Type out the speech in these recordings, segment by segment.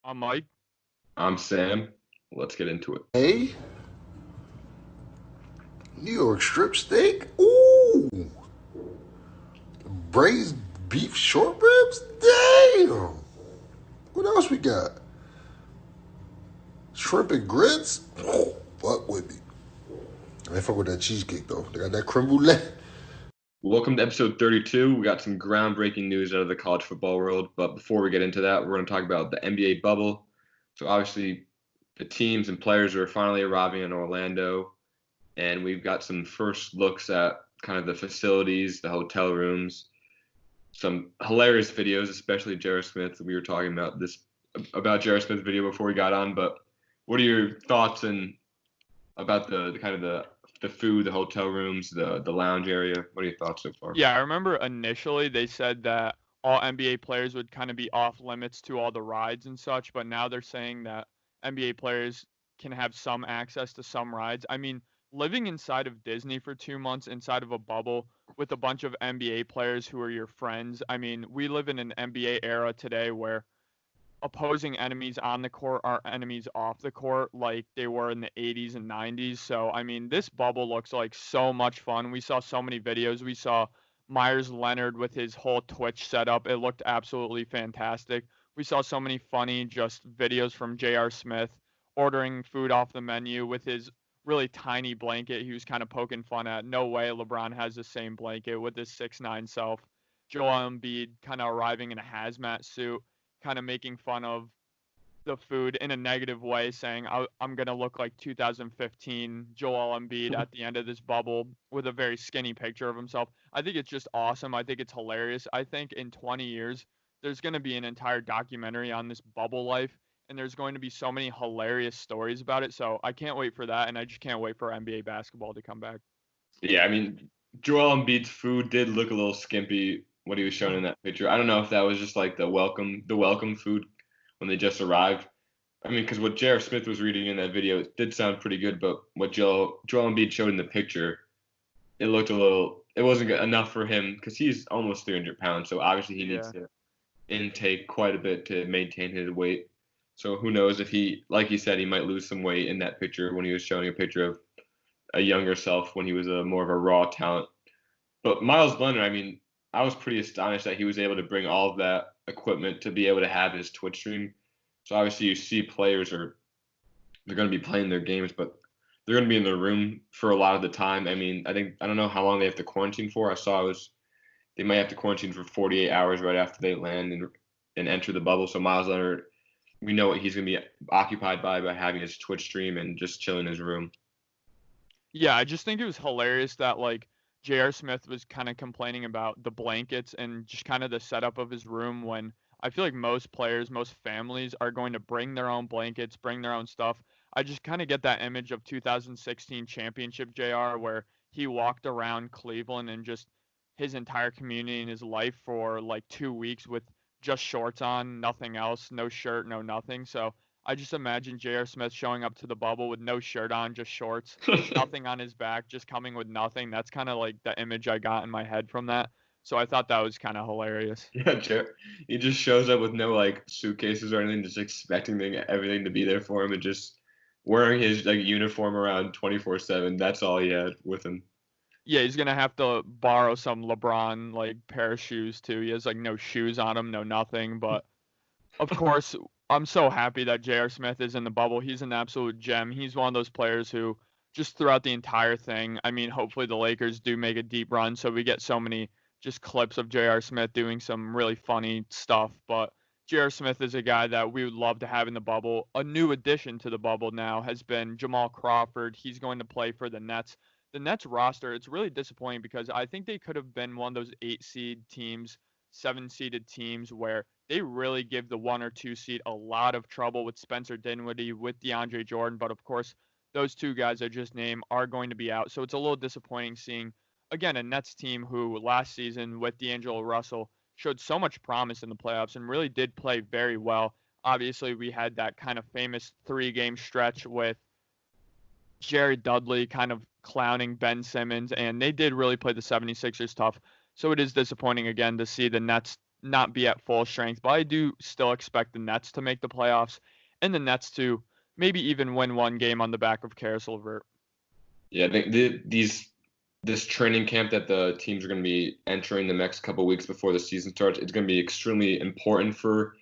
I'm Mike. I'm Sam. Let's get into it. Hey, New York strip steak. Ooh, braised beef short ribs. Damn. What else we got? Shrimp and grits. Oh, fuck with me. I fuck with that cheesecake though. They got that creme brulee. Welcome to episode 32. We got some groundbreaking news out of the college football world. But before we get into that, we're going to talk about the NBA bubble. So obviously, the teams and players are finally arriving in Orlando, and we've got some first looks at kind of the facilities, the hotel rooms, some hilarious videos, especially Jared Smith. We were talking about Jared Smith's video before we got on. But what are your thoughts about the kind of the food, the hotel rooms, the lounge area? What are your thoughts so far? Yeah, I remember initially they said that all NBA players would kind of be off limits to all the rides and such, but now they're saying that NBA players can have some access to some rides. I mean, living inside of Disney for 2 months inside of a bubble with a bunch of NBA players who are your friends. I mean, we live in an NBA era today where opposing enemies on the court are enemies off the court like they were in the 80s and 90s. So, I mean, this bubble looks like so much fun. We saw so many videos. We saw Myers Leonard with his whole Twitch setup. It looked absolutely fantastic. We saw so many funny just videos from J.R. Smith ordering food off the menu with his really tiny blanket he was kind of poking fun at. No way LeBron has the same blanket with his 6'9" self. Joel Embiid kind of arriving in a hazmat suit, kind of making fun of the food in a negative way, saying I'm going to look like 2015 Joel Embiid at the end of this bubble with a very skinny picture of himself. I think it's just awesome. I think it's hilarious. I think in 20 years, there's going to be an entire documentary on this bubble life, and there's going to be so many hilarious stories about it. So I can't wait for that, and I just can't wait for NBA basketball to come back. Yeah, I mean, Joel Embiid's food did look a little skimpy what he was showing in that picture. I don't know if that was just like the welcome food when they just arrived. I mean, because what J.R. Smith was reading in that video, it did sound pretty good, but what Joel Embiid showed in the picture, it wasn't good enough for him because he's almost 300 pounds, so obviously he needs Yeah. to intake quite a bit to maintain his weight. So who knows if like he said, he might lose some weight in that picture when he was showing a picture of a younger self when he was a more of a raw talent. But Miles Leonard, I mean, I was pretty astonished that he was able to bring all of that equipment to be able to have his Twitch stream. So obviously you see players they're going to be playing their games, but they're going to be in their room for a lot of the time. I mean, I don't know how long they have to quarantine for. I saw they might have to quarantine for 48 hours right after they land and enter the bubble. So Miles Leonard, we know what he's going to be occupied by having his Twitch stream and just chilling in his room. Yeah, I just think it was hilarious that like J.R. Smith was kind of complaining about the blankets and just kind of the setup of his room when I feel like most players, most families are going to bring their own blankets, bring their own stuff. I just kind of get that image of 2016 championship JR where he walked around Cleveland and just his entire community and his life for like 2 weeks with just shorts on, nothing else, no shirt, no nothing. So I just imagine J.R. Smith showing up to the bubble with no shirt on, just shorts, nothing on his back, just coming with nothing. That's kind of like the image I got in my head from that. So I thought that was kind of hilarious. Yeah, he just shows up with no like suitcases or anything, just expecting everything to be there for him and just wearing his like uniform around 24/7. That's all he had with him. Yeah, he's gonna have to borrow some LeBron like pair of shoes too. He has like no shoes on him, no nothing. But of course, I'm so happy that J.R. Smith is in the bubble. He's an absolute gem. He's one of those players who just throughout the entire thing. I mean, hopefully the Lakers do make a deep run, so we get so many just clips of J.R. Smith doing some really funny stuff. But J.R. Smith is a guy that we would love to have in the bubble. A new addition to the bubble now has been Jamal Crawford. He's going to play for the Nets. The Nets roster, it's really disappointing because I think they could have been one of those 8 seed teams, 7 seeded teams where they really give the 1 or 2 seed a lot of trouble with Spencer Dinwiddie, with DeAndre Jordan. But of course, those two guys I just named are going to be out. So it's a little disappointing seeing, again, a Nets team who last season with D'Angelo Russell showed so much promise in the playoffs and really did play very well. Obviously, we had that kind of famous 3 game stretch with Jerry Dudley kind of clowning Ben Simmons, and they did really play the 76ers tough. So it is disappointing again to see the Nets not be at full strength, but I do still expect the Nets to make the playoffs and the Nets to maybe even win one game on the back of Karis LeVert. Yeah, this training camp that the teams are going to be entering the next couple of weeks before the season starts, it's going to be extremely important for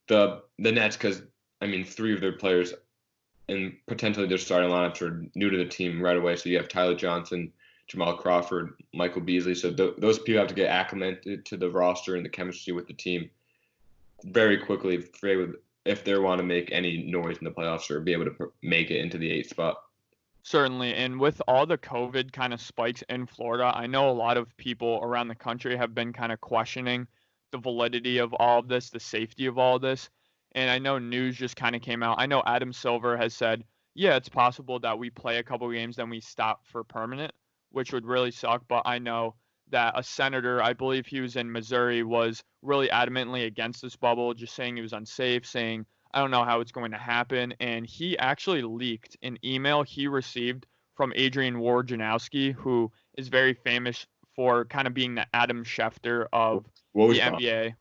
the Nets because, I mean, 3 of their players and potentially their starting lineups are new to the team right away. So you have Tyler Johnson, Jamal Crawford, Michael Beasley. So those people have to get acclimated to the roster and the chemistry with the team very quickly if they want to make any noise in the playoffs or be able to make it into the 8th spot. Certainly, and with all the COVID kind of spikes in Florida, I know a lot of people around the country have been kind of questioning the validity of all of this, the safety of all of this. And I know news just kind of came out. I know Adam Silver has said, yeah, it's possible that we play a couple games, then we stop for permanent, which would really suck. But I know that a senator, I believe he was in Missouri, was really adamantly against this bubble, just saying it was unsafe, saying I don't know how it's going to happen. And he actually leaked an email he received from Adrian Wojnarowski, who is very famous for kind of being the Adam Schefter of the NBA.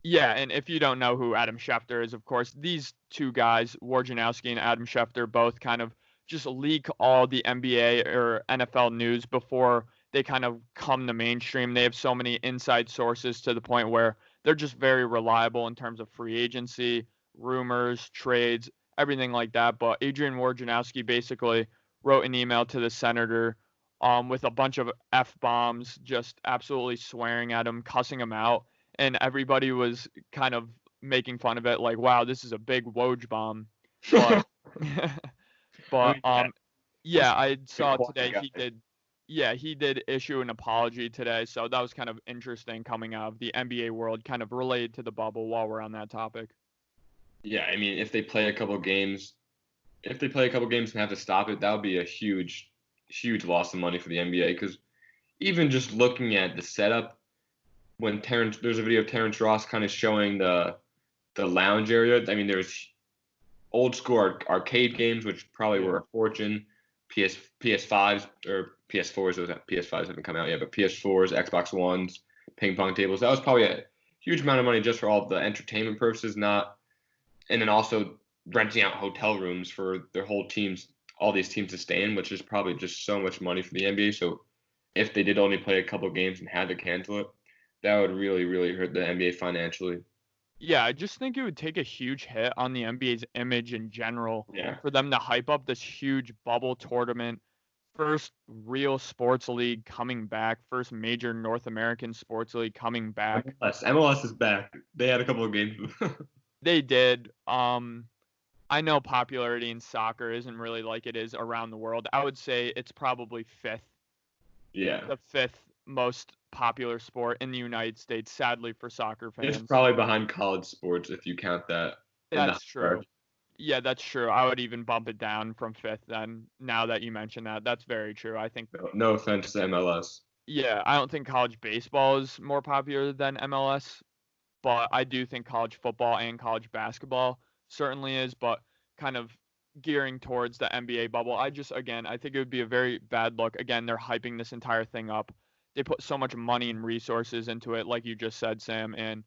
Yeah, and if you don't know who Adam Schefter is, of course, these 2 guys, Wojnarowski and Adam Schefter, both kind of just leak all the NBA or NFL news before they kind of come to mainstream. They have so many inside sources to the point where they're just very reliable in terms of free agency, rumors, trades, everything like that. But Adrian Wojnarowski basically wrote an email to the senator with a bunch of F-bombs, just absolutely swearing at him, cussing him out. And everybody was kind of making fun of it, like, wow, this is a big Woj bomb. But, yeah, I saw today he did issue an apology today. So that was kind of interesting coming out of the NBA world, kind of related to the bubble while we're on that topic. Yeah, I mean, if they play a couple games and have to stop it, that would be a huge loss of money for the NBA. Because even just looking at the setup, there's a video of Terrence Ross kind of showing the lounge area. I mean, there's old school arcade games, which probably were a fortune. PS5s or PS4s, those PS5s haven't come out yet, but PS4s, Xbox Ones, ping pong tables. That was probably a huge amount of money just for all the entertainment purposes, and then also renting out hotel rooms for their whole teams, all these teams to stay in, which is probably just so much money for the NBA. So if they did only play a couple games and had to cancel it, that would really, really hurt the NBA financially. Yeah, I just think it would take a huge hit on the NBA's image in general for them to hype up this huge bubble tournament, first real sports league coming back, first major North American sports league coming back. MLS is back. They had a couple of games. They did. I know popularity in soccer isn't really like it is around the world. I would say it's probably 5th. Yeah. The 5th most popular sport in the United States, sadly for soccer fans. It's probably behind college sports if you count that. That's true. Yeah, that's true. I would even bump it down from 5th then, now that you mention that. That's very true. I think. No offense to MLS. Yeah, I don't think college baseball is more popular than MLS, but I do think college football and college basketball certainly is, but kind of gearing towards the NBA bubble. I think it would be a very bad look. Again, they're hyping this entire thing up. They put so much money and resources into it, like you just said, Sam, and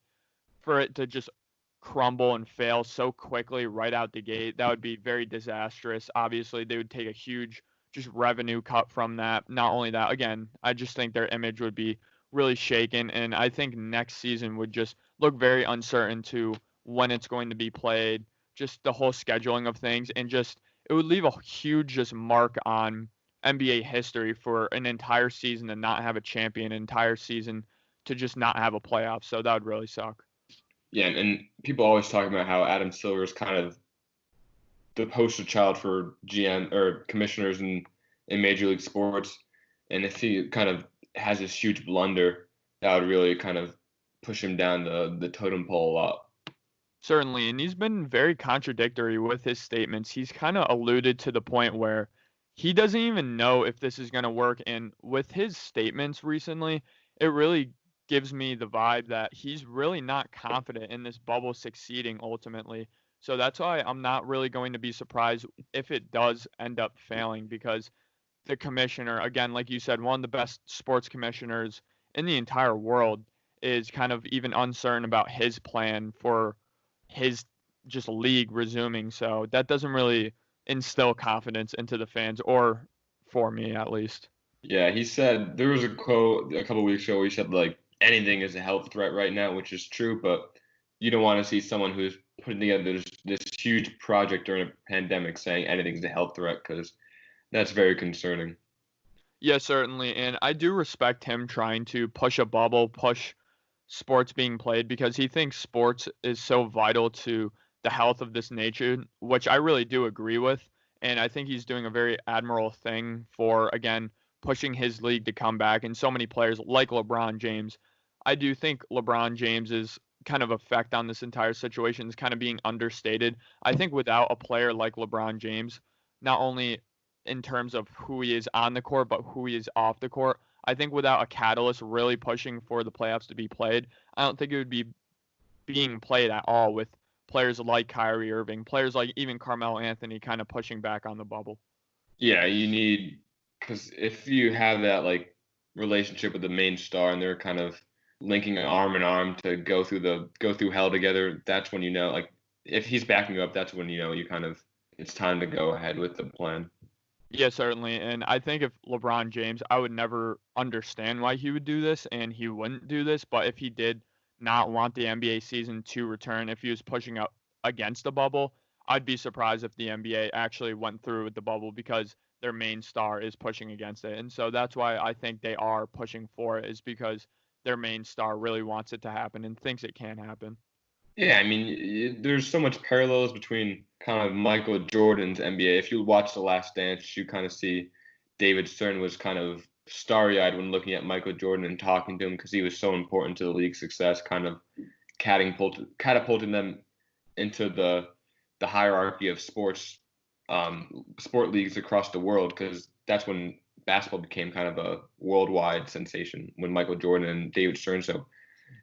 for it to just crumble and fail so quickly right out the gate, that would be very disastrous. Obviously, they would take a huge just revenue cut from that. Not only that, again, I just think their image would be really shaken, and I think next season would just look very uncertain to when it's going to be played, just the whole scheduling of things, and just it would leave a huge just mark on NBA history for an entire season to not have a champion, an entire season to just not have a playoff. So that would really suck. Yeah, and people always talk about how Adam Silver is kind of the poster child for GM or commissioners in Major League Sports. And if he kind of has this huge blunder, that would really kind of push him down the totem pole a lot. Certainly, and he's been very contradictory with his statements. He's kind of alluded to the point where he doesn't even know if this is going to work. And with his statements recently, it really gives me the vibe that he's really not confident in this bubble succeeding ultimately. So that's why I'm not really going to be surprised if it does end up failing, because the commissioner, again, like you said, one of the best sports commissioners in the entire world, is kind of even uncertain about his plan for his just league resuming. So that doesn't really instill confidence into the fans, or for me at least. Yeah, he said there was a quote a couple weeks ago where he said like anything is a health threat right now, which is true, but you don't want to see someone who's putting together this huge project during a pandemic saying anything's a health threat because that's very concerning. Yeah, certainly. And I do respect him trying to push a bubble, push sports being played because he thinks sports is so vital to the health of this nation, which I really do agree with. And I think he's doing a very admirable thing for, again, pushing his league to come back. And so many players like LeBron James. I do think LeBron James's kind of effect on this entire situation is kind of being understated. I think without a player like LeBron James, not only in terms of who he is on the court, but who he is off the court, I think without a catalyst really pushing for the playoffs to be played, I don't think it would be being played at all with players like Kyrie Irving, players like even Carmelo Anthony kind of pushing back on the bubble. Yeah, you need because if you have that like relationship with the main star and they're kind of linking arm in arm to go through hell together, that's when you know like if he's backing you up, that's when you know you kind of it's time to go ahead with the plan. Yeah, certainly. And I think if LeBron James, I would never understand why he would do this and he wouldn't do this. But if he did not want the NBA season to return, if he was pushing up against the bubble, I'd be surprised if the NBA actually went through with the bubble because their main star is pushing against it. And so that's why I think they are pushing for it, is because their main star really wants it to happen and thinks it can happen. Yeah, I mean, there's so much parallels between kind of Michael Jordan's NBA. If you watch The Last Dance, you kind of see David Stern was kind of starry-eyed when looking at Michael Jordan and talking to him because he was so important to the league's success, kind of catapulting them into the hierarchy of sport leagues across the world because that's when basketball became kind of a worldwide sensation when Michael Jordan and David Stern. So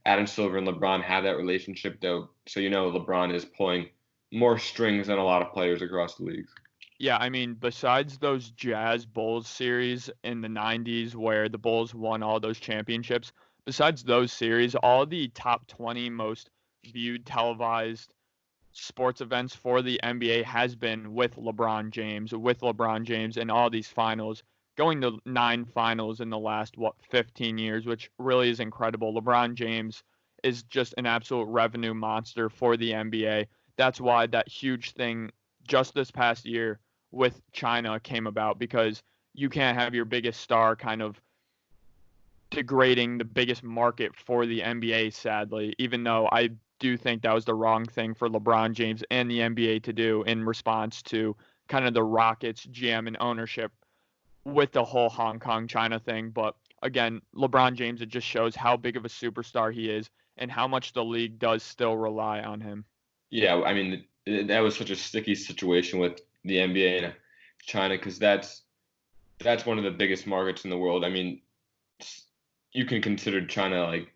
Adam Silver and LeBron have that relationship, though. So you know LeBron is pulling more strings than a lot of players across the league. Yeah, I mean, besides those Jazz Bulls series in the 90s where the Bulls won all those championships, besides those series, all the top 20 most viewed televised sports events for the NBA has been with LeBron James in all these finals, going to 9 finals in the last 15 years, which really is incredible. LeBron James is just an absolute revenue monster for the NBA. That's why that huge thing just this past year with China came about, because you can't have your biggest star kind of degrading the biggest market for the NBA, sadly, even though I do think that was the wrong thing for LeBron James and the NBA to do in response to kind of the Rockets GM and ownership with the whole Hong Kong China thing. But again, LeBron James, it just shows how big of a superstar he is and how much the league does still rely on him. Yeah, I mean that was such a sticky situation with the NBA and China because that's one of the biggest markets in the world. I mean, you can consider China like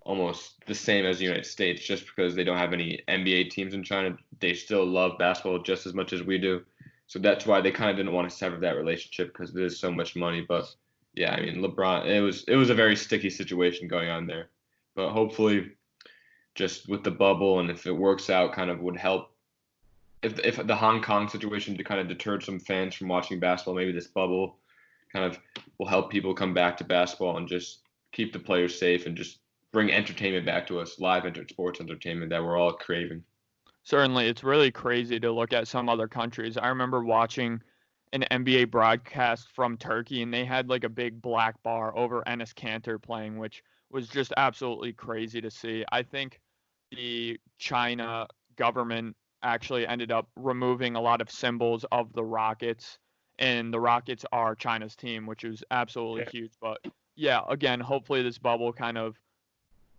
almost the same as the United States just because they don't have any NBA teams in China. They still love basketball just as much as we do. So that's why they kind of didn't want to sever that relationship because there's so much money. But yeah, I mean, LeBron, it was a very sticky situation going on there. But hopefully, just with the bubble and if it works out, kind of would help. If the Hong Kong situation to kind of deterred some fans from watching basketball, maybe this bubble kind of will help people come back to basketball and just keep the players safe and just bring entertainment back to us, sports entertainment that we're all craving. Certainly, it's really crazy to look at some other countries. I remember watching an NBA broadcast from Turkey, and they had like a big black bar over Enes Kanter playing, which was just absolutely crazy to see. I think the China government actually ended up removing a lot of symbols of the Rockets, and the Rockets are China's team, which is absolutely huge. But yeah, again, hopefully this bubble kind of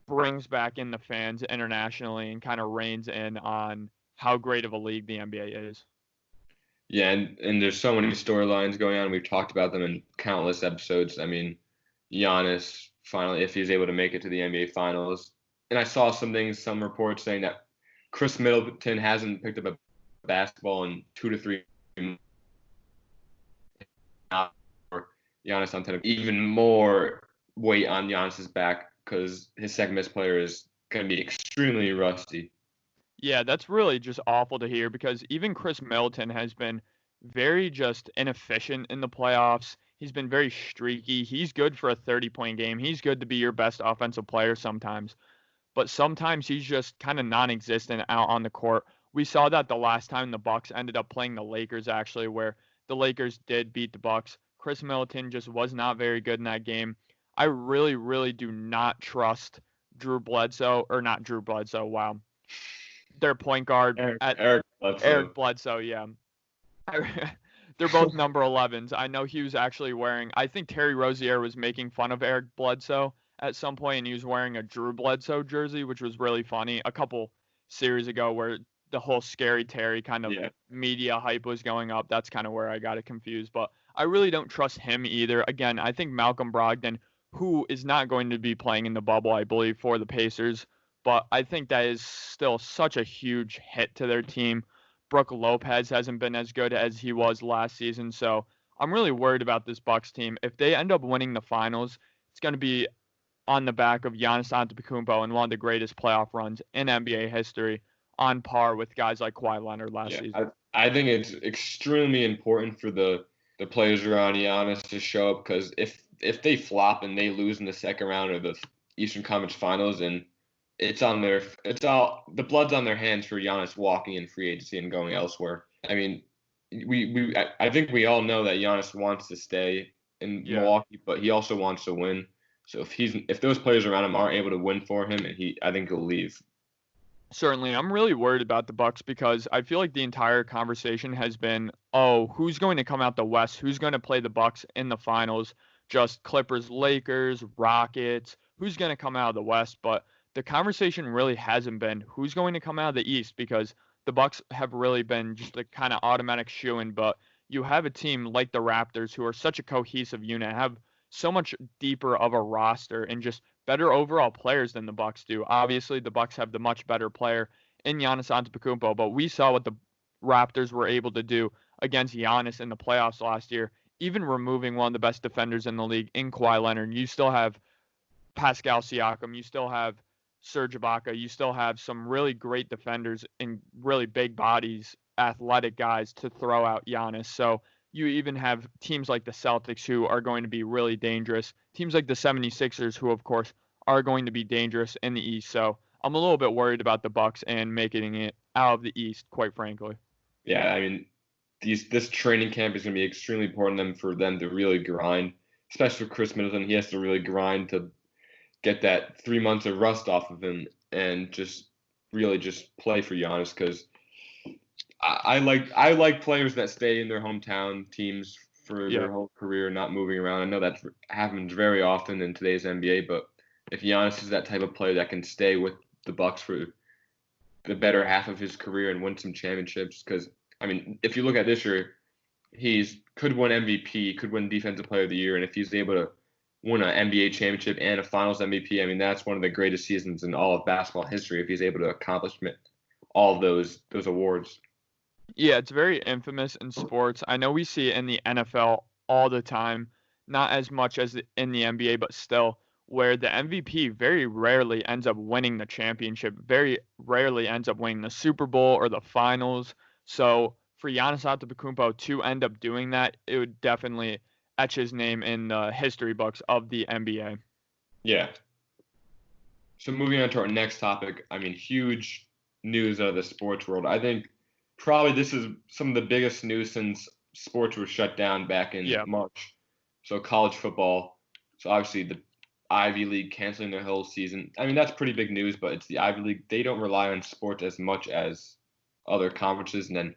brings back in the fans internationally and kind of reins in on how great of a league the NBA is. Yeah, and there's so many storylines going on. We've talked about them in countless episodes. I mean, Giannis finally, if he's able to make it to the NBA Finals, and I saw some reports saying that Chris Middleton hasn't picked up a basketball in 2 to 3 months. Giannis on 10, even more weight on Giannis's back because his second best player is going to be extremely rusty. Yeah, that's really just awful to hear because even Chris Middleton has been very just inefficient in the playoffs. He's been very streaky. He's good for a 30-point game. He's good to be your best offensive player sometimes, but sometimes he's just kind of non-existent out on the court. We saw that the last time the Bucks ended up playing the Lakers actually, where the Lakers did beat the Bucks. Chris Middleton just was not very good in that game. I really, really do not trust Drew Bledsoe, or not Drew Bledsoe. Wow, their point guard at Eric Bledsoe. Eric Bledsoe. Yeah, they're both number 11s. I know he was actually wearing. I think Terry Rozier was making fun of Eric Bledsoe at some point, and he was wearing a Drew Bledsoe jersey, which was really funny. A couple series ago, where the whole Scary Terry kind of media hype was going up. That's kind of where I got it confused. But I really don't trust him either. Again, I think Malcolm Brogdon, who is not going to be playing in the bubble, I believe, for the Pacers. But I think that is still such a huge hit to their team. Brook Lopez hasn't been as good as he was last season, so I'm really worried about this Bucks team. If they end up winning the finals, it's going to be on the back of Giannis Antetokounmpo and one of the greatest playoff runs in NBA history, on par with guys like Kawhi Leonard last season. I think it's extremely important for the players around Giannis to show up, because if they flop and they lose in the second round of the Eastern Conference Finals, and the blood's on their hands for Giannis walking in free agency and going elsewhere. I mean, I think we all know that Giannis wants to stay in Milwaukee, but he also wants to win. So if those players around him aren't able to win for him, I think he'll leave. Certainly, I'm really worried about the Bucks because I feel like the entire conversation has been, oh, who's going to come out the West? Who's going to play the Bucks in the finals? Just Clippers, Lakers, Rockets. Who's going to come out of the West? But the conversation really hasn't been who's going to come out of the East, because the Bucks have really been just a kind of automatic shoo-in. But you have a team like the Raptors, who are such a cohesive unit, have so much deeper of a roster and just better overall players than the Bucks do. Obviously, the Bucks have the much better player in Giannis Antetokounmpo, but we saw what the Raptors were able to do against Giannis in the playoffs last year, even removing one of the best defenders in the league in Kawhi Leonard. You still have Pascal Siakam, you still have Serge Ibaka, you still have some really great defenders and really big bodies, athletic guys to throw out Giannis. So you even have teams like the Celtics, who are going to be really dangerous. Teams like the 76ers, who, of course, are going to be dangerous in the East. So I'm a little bit worried about the Bucks and making it out of the East, quite frankly. Yeah, I mean, this training camp is going to be extremely important for them to really grind, especially for Chris Middleton. He has to really grind to get that 3 months of rust off of him and just really just play for Giannis, because I like players that stay in their hometown teams for their whole career, not moving around. I know that happens very often in today's NBA, but if Giannis is that type of player that can stay with the Bucks for the better half of his career and win some championships, because I mean, if you look at this year, could win MVP, could win Defensive Player of the Year, and if he's able to win an NBA championship and a Finals MVP, I mean, that's one of the greatest seasons in all of basketball history if he's able to accomplish all of those awards. Yeah, it's very infamous in sports. I know we see it in the NFL all the time, not as much as in the NBA, but still, where the MVP very rarely ends up winning the championship, very rarely ends up winning the Super Bowl or the finals. So for Giannis Antetokounmpo to end up doing that, it would definitely etch his name in the history books of the NBA. Yeah. So moving on to our next topic, I mean, huge news out of the sports world. I think probably this is some of the biggest news since sports were shut down back in March. So college football. So obviously the Ivy League canceling their whole season. I mean, that's pretty big news, but it's the Ivy League. They don't rely on sports as much as other conferences. And then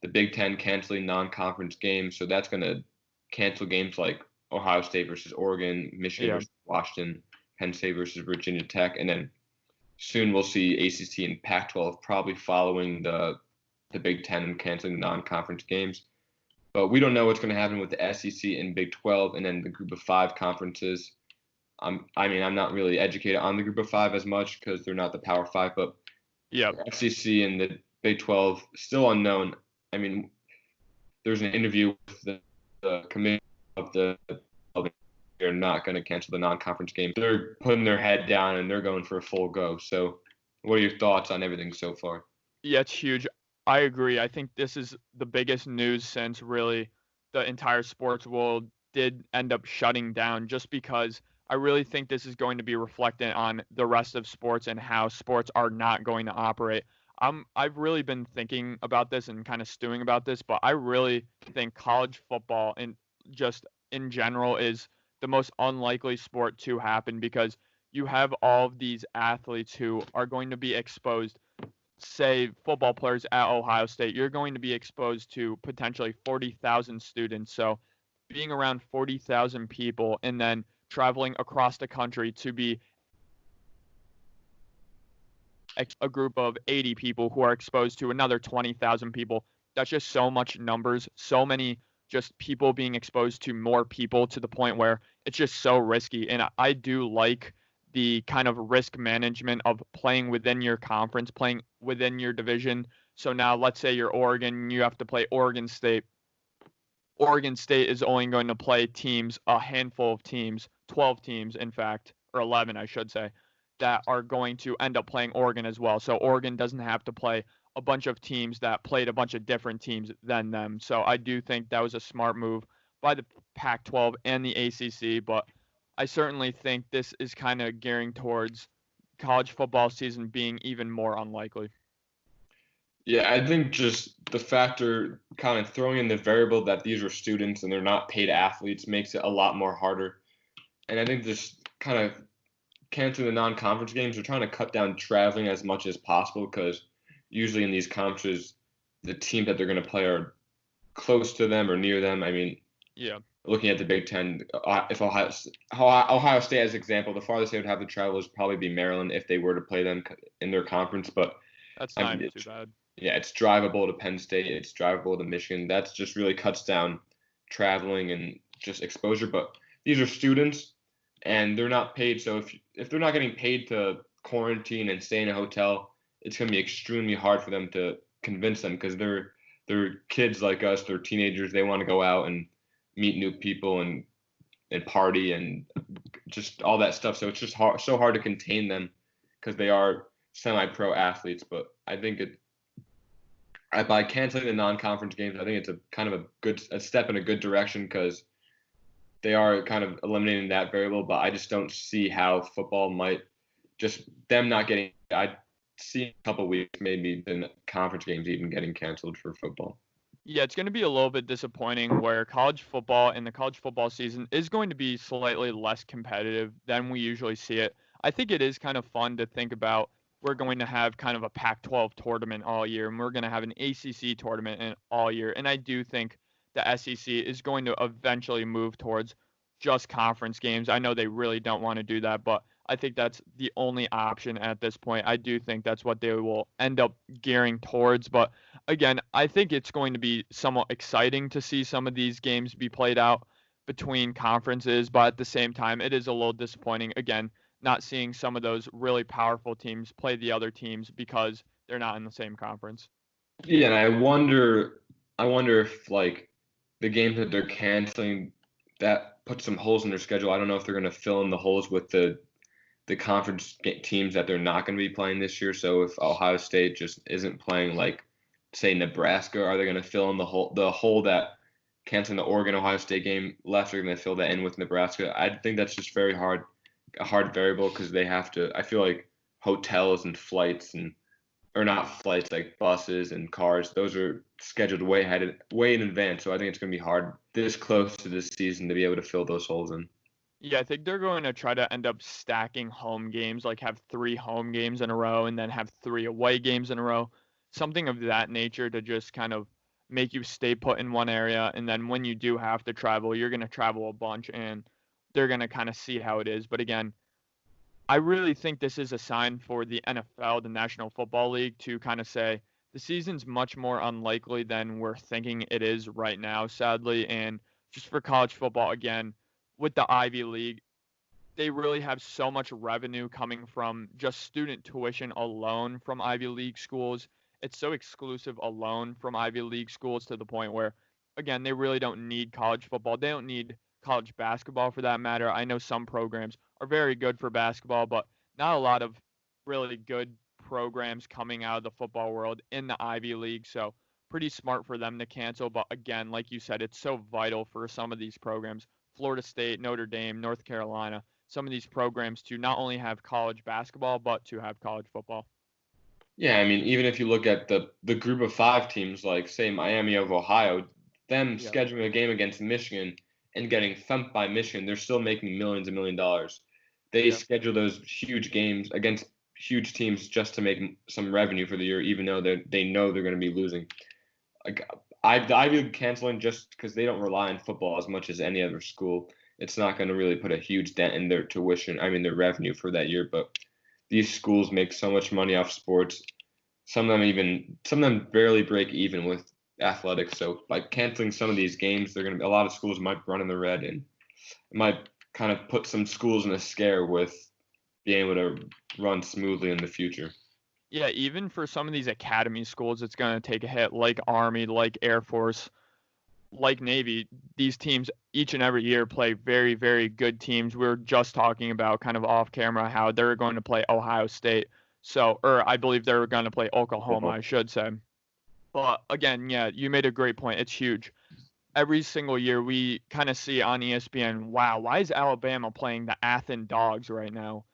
the Big Ten canceling non-conference games. So that's going to cancel games like Ohio State versus Oregon, Michigan versus Washington, Penn State versus Virginia Tech. And then soon we'll see ACC and Pac-12 probably following the Big Ten and canceling the non-conference games. But we don't know what's going to happen with the SEC and Big 12 and then the Group of 5 conferences. I'm not really educated on the Group of 5 as much because they're not the Power 5, but the SEC and the Big 12 still unknown. I mean, there's an interview with the committee of the they're not going to cancel the non-conference game. They're putting their head down and they're going for a full go. So what are your thoughts on everything so far? Yeah, it's huge. I agree. I think this is the biggest news since really the entire sports world did end up shutting down, just because I really think this is going to be reflected on the rest of sports and how sports are not going to operate. I've really been thinking about this and kind of stewing about this, but I really think college football and just in general is the most unlikely sport to happen, because you have all of these athletes who are going to be exposed. Say football players at Ohio State, you're going to be exposed to potentially 40,000 students. So being around 40,000 people and then traveling across the country to be a group of 80 people who are exposed to another 20,000 people, that's just so much numbers, so many just people being exposed to more people, to the point where it's just so risky. And I do like the kind of risk management of playing within your conference, playing within your division. So now let's say you're Oregon, you have to play Oregon State. Oregon State is only going to play teams, a handful of teams, 12 teams, in fact, or 11, I should say, that are going to end up playing Oregon as well. So Oregon doesn't have to play a bunch of teams that played a bunch of different teams than them. So I do think that was a smart move by the Pac-12 and the ACC, but I certainly think this is kind of gearing towards college football season being even more unlikely. Yeah, I think just the factor kind of throwing in the variable that these are students and they're not paid athletes makes it a lot more harder. And I think just kind of canceling the non-conference games, they're trying to cut down traveling as much as possible, because usually in these conferences, the teams that they're going to play are close to them or near them. I mean, Yeah. looking at the Big Ten, if Ohio State as an example, the farthest they would have to travel is probably be Maryland if they were to play them in their conference. But That's I not mean, too bad. yeah, it's drivable to Penn State, it's drivable to Michigan. That's just really cuts down traveling and just exposure. But these are students, and they're not paid. So if they're not getting paid to quarantine and stay in a hotel, it's going to be extremely hard for them to convince them, because they're kids like us. They're teenagers. They want to go out and meet new people and party and just all that stuff. So it's just so hard to contain them, because they are semi-pro athletes. But I think by canceling the non-conference games, I think it's a kind of a step in a good direction, because they are kind of eliminating that variable. But I just don't see how football might just them not getting. I see a couple weeks maybe the conference games even getting canceled for football. Yeah, it's going to be a little bit disappointing, where college football and the college football season is going to be slightly less competitive than we usually see it. I think it is kind of fun to think about. We're going to have kind of a Pac-12 tournament all year, and we're going to have an ACC tournament all year. And I do think the SEC is going to eventually move towards just conference games. I know they really don't want to do that, but I think that's the only option at this point. I do think that's what they will end up gearing towards. But again, I think it's going to be somewhat exciting to see some of these games be played out between conferences, but at the same time, it is a little disappointing, again, not seeing some of those really powerful teams play the other teams because they're not in the same conference. Yeah, and I wonder if like the games that they're canceling, that puts some holes in their schedule. I don't know if they're going to fill in the holes with the conference teams that they're not going to be playing this year. So if Ohio State just isn't playing, like say Nebraska, are they going to fill in the hole that canceling the Oregon Ohio State game left? They're going to fill that in with Nebraska. I think that's just a hard variable, because they have to. I feel like hotels and flights or not flights, like buses and cars, those are scheduled way in advance. So I think it's going to be hard this close to this season to be able to fill those holes in. Yeah, I think they're going to try to end up stacking home games, like have 3 home games in a row and then have 3 away games in a row, something of that nature, to just kind of make you stay put in one area. And then when you do have to travel, you're going to travel a bunch, and they're going to kind of see how it is. But again, I really think this is a sign for the NFL, the National Football League, to kind of say the season's much more unlikely than we're thinking it is right now, sadly. And just for college football, again, with the Ivy League, they really have so much revenue coming from just student tuition alone from Ivy League schools. It's so exclusive alone from Ivy League schools, to the point where, again, they really don't need college football. They don't need college basketball for that matter. I know some programs are very good for basketball, but not a lot of really good programs coming out of the football world in the Ivy League. So pretty smart for them to cancel. But again, like you said, it's so vital for some of these programs. Florida State, Notre Dame, North Carolina, some of these programs to not only have college basketball, but to have college football. Yeah, I mean, even if you look at the group of 5 teams, like say Miami of Ohio, them Yeah. scheduling a game against Michigan and getting thumped by Michigan, they're still making millions and million dollars. They Yeah. schedule those huge games against huge teams just to make some revenue for the year, even though they know they're going to be losing. Like the Ivy League canceling just because they don't rely on football as much as any other school. It's not going to really put a huge dent in their tuition. I mean, their revenue for that year, but these schools make so much money off sports. Some of them barely break even with athletics. So by canceling some of these games, a lot of schools might run in the red, and it might kind of put some schools in a scare with being able to run smoothly in the future. Yeah, even for some of these academy schools, it's going to take a hit, like Army, like Air Force, like Navy. These teams each and every year play very, very good teams. We were just talking about kind of off camera how they're going to play Ohio State. So, or I believe they're going to play Oklahoma, I should say. But again, yeah, you made a great point. It's huge. Every single year we kind of see on ESPN, wow, why is Alabama playing the Athens Dogs right now?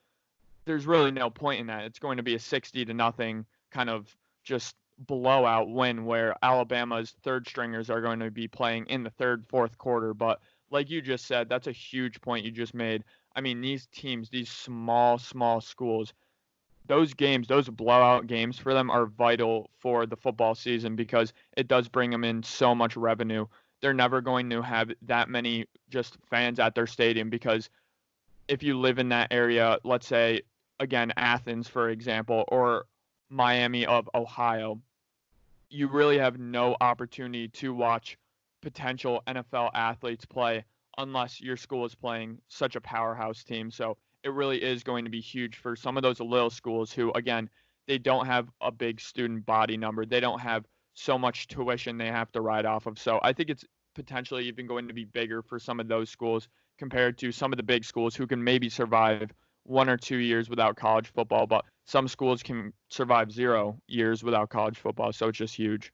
There's really no point in that. It's going to be a 60-0 kind of just blowout win where Alabama's third stringers are going to be playing in the third, fourth quarter. But like you just said, that's a huge point you just made. I mean, these teams, these small, small schools, those games, those blowout games for them are vital for the football season because it does bring them in so much revenue. They're never going to have that many just fans at their stadium because if you live in that area, let's say, again, Athens, for example, or Miami of Ohio, you really have no opportunity to watch potential NFL athletes play unless your school is playing such a powerhouse team. So it really is going to be huge for some of those little schools who, again, they don't have a big student body number. They don't have so much tuition they have to ride off of. So I think it's potentially even going to be bigger for some of those schools compared to some of the big schools who can maybe survive 1 or 2 years without college football, but some schools can survive 0 years without college football, so it's just huge.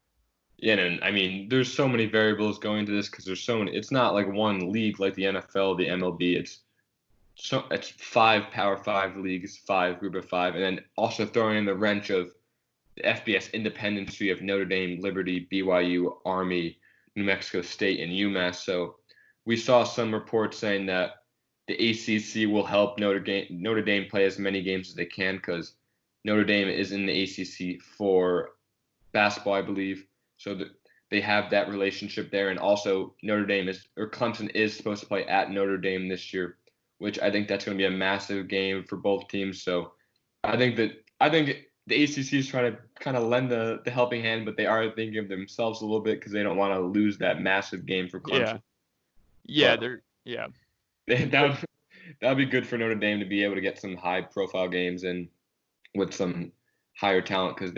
Yeah, and I mean, there's so many variables going into this because there's so many. It's not like one league like the NFL, the MLB. It's 5 Power 5 leagues, 5 group of 5, and then also throwing in the wrench of the FBS independents. So you have Notre Dame, Liberty, BYU, Army, New Mexico State, and UMass. So we saw some reports saying that the ACC will help Notre Dame play as many games as they can because Notre Dame is in the ACC for basketball, I believe. So they have that relationship there, and also Clemson is supposed to play at Notre Dame this year, which I think that's going to be a massive game for both teams. So I think the ACC is trying to kind of lend the helping hand, but they are thinking of themselves a little bit because they don't want to lose that massive game for Clemson. Yeah, But yeah. that would be good for Notre Dame to be able to get some high profile games and with some higher talent because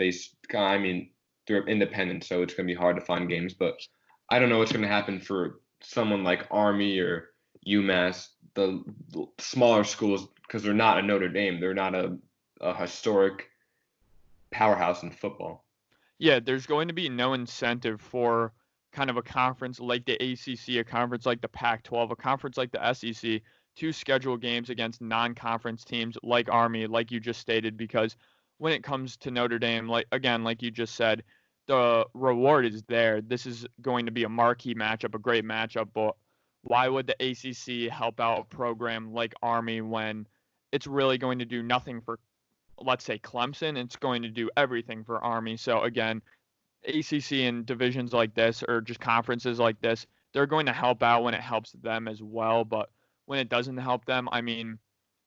they're independent, so it's going to be hard to find games. But I don't know what's going to happen for someone like Army or UMass, the smaller schools, because they're not a Notre Dame. They're not a historic powerhouse in football. Yeah, there's going to be no incentive for kind of a conference like the ACC, a conference like the Pac-12, a conference like the SEC to schedule games against non-conference teams like Army, like you just stated, because when it comes to Notre Dame, like you just said, the reward is there. This is going to be a marquee matchup, a great matchup, but why would the ACC help out a program like Army when it's really going to do nothing for, let's say, Clemson? It's going to do everything for Army. So again, ACC and divisions like this or just conferences like this, they're going to help out when it helps them as well. But when it doesn't help them, I mean,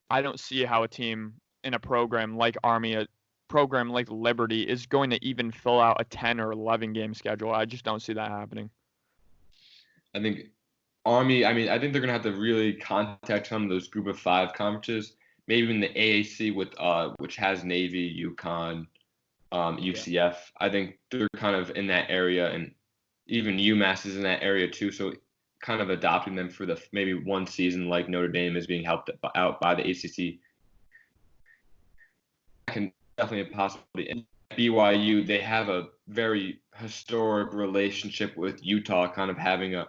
I don't see how a team in a program like Army, a program like Liberty, is going to even fill out a 10 or 11 game schedule. I just don't see that happening. I think Army, I think they're going to have to really contact some of those group of 5 conferences, maybe in the AAC with which has Navy, UConn, UCF. I think they're kind of in that area, and even UMass is in that area too. So kind of adopting them for the maybe one season, like Notre Dame is being helped out by the ACC. That can definitely a possibility. And BYU, they have a very historic relationship with Utah, kind of having a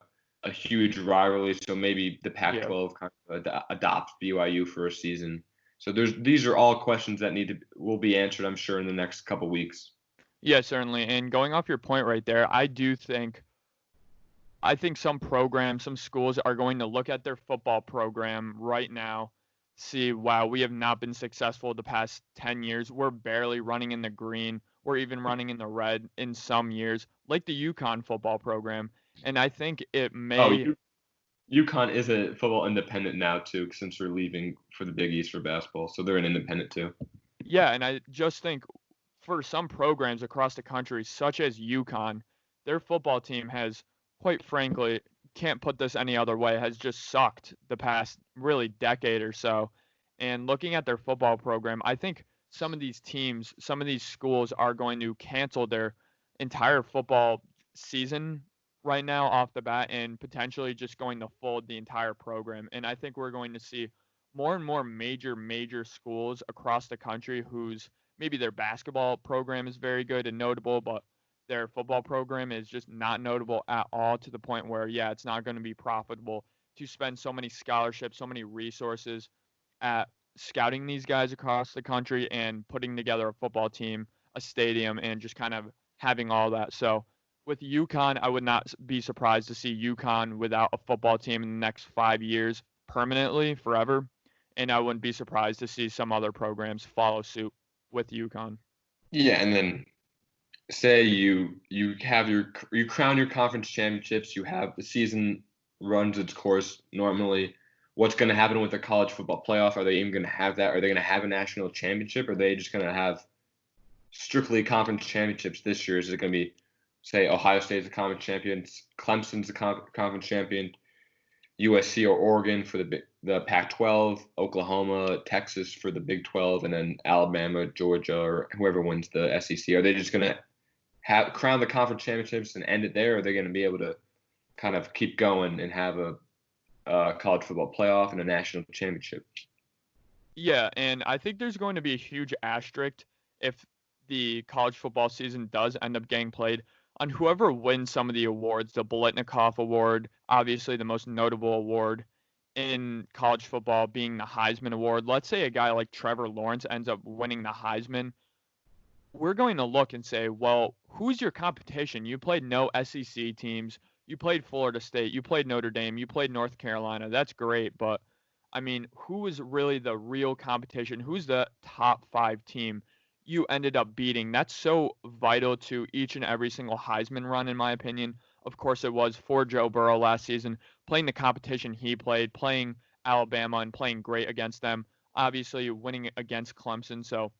huge rivalry. So maybe the Pac-12 kind of adopts BYU for a season. So these are all questions that will be answered, I'm sure, in the next couple weeks. Yeah, certainly. And going off your point right there, I think some programs, some schools are going to look at their football program right now, see, wow, we have not been successful the past 10 years. We're barely running in the green. We're even running in the red in some years, like the UConn football program. And I think it may. Oh, UConn is a football independent now too, since they're leaving for the Big East for basketball, so they're an independent too. Yeah, and I just think for some programs across the country, such as UConn, their football team has, quite frankly, can't put this any other way, has just sucked the past really decade or so. And looking at their football program, I think some of these teams, some of these schools are going to cancel their entire football season right now off the bat and potentially just going to fold the entire program. And I think we're going to see more and more major schools across the country whose maybe their basketball program is very good and notable, but their football program is just not notable at all, to the point where, yeah, it's not going to be profitable to spend so many scholarships, so many resources at scouting these guys across the country and putting together a football team, a stadium, and just kind of having all that. So with UConn, I would not be surprised to see UConn without a football team in the next 5 years permanently, forever. And I wouldn't be surprised to see some other programs follow suit with UConn. Yeah, and then say you crown your conference championships, you have the season runs its course normally. What's going to happen with the college football playoff? Are they even going to have that? Are they going to have a national championship? Or are they just going to have strictly conference championships this year? Is it going to be, say, Ohio State's the conference champions, Clemson's the conference champion, USC or Oregon for the Pac-12, Oklahoma, Texas for the Big 12, and then Alabama, Georgia, or whoever wins the SEC? Are they just going to crown the conference championships and end it there? Or are they going to be able to kind of keep going and have a college football playoff and a national championship? Yeah, and I think there's going to be a huge asterisk if the college football season does end up getting played on whoever wins some of the awards. The Biletnikoff Award, obviously the most notable award in college football, being the Heisman Award. Let's say a guy like Trevor Lawrence ends up winning the Heisman. We're going to look and say, well, who's your competition? You played no SEC teams. You played Florida State. You played Notre Dame. You played North Carolina. That's great, but I mean, who is really the real competition? Who's the top 5 team you ended up beating? That's so vital to each and every single Heisman run, in my opinion. Of course, it was for Joe Burrow last season, playing the competition he played, playing Alabama and playing great against them, obviously winning against Clemson. So,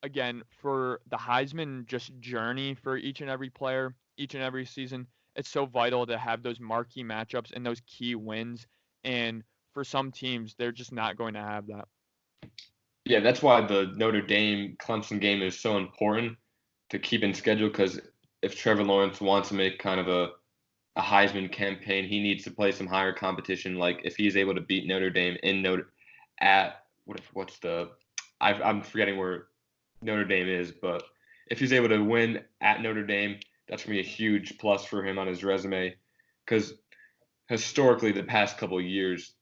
again, for the Heisman just journey for each and every player, each and every season, it's so vital to have those marquee matchups and those key wins. And for some teams, they're just not going to have that. Yeah, that's why the Notre Dame Clemson game is so important to keep in schedule, because if Trevor Lawrence wants to make kind of a Heisman campaign, he needs to play some higher competition. Like if he's able to beat Notre Dame I'm forgetting where Notre Dame is, but if he's able to win at Notre Dame, that's going to be a huge plus for him on his resume, because historically the past couple of years,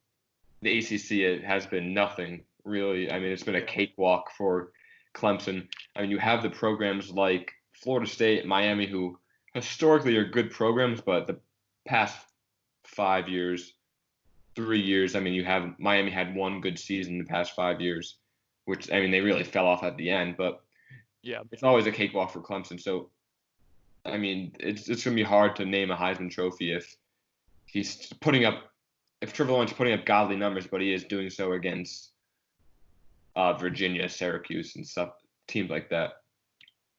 the ACC has been nothing really. I mean, it's been a cakewalk for Clemson. I mean, you have the programs like Florida State, Miami, who historically are good programs, but the past 5 years, 3 years, I mean, you have Miami had one good season in the past 5 years, which, I mean, they really fell off at the end, but yeah, it's always a cakewalk for Clemson. So, I mean, it's going to be hard to name a Heisman Trophy if Trevor Lawrence is putting up godly numbers, but he is doing so against Virginia, Syracuse, and stuff, teams like that.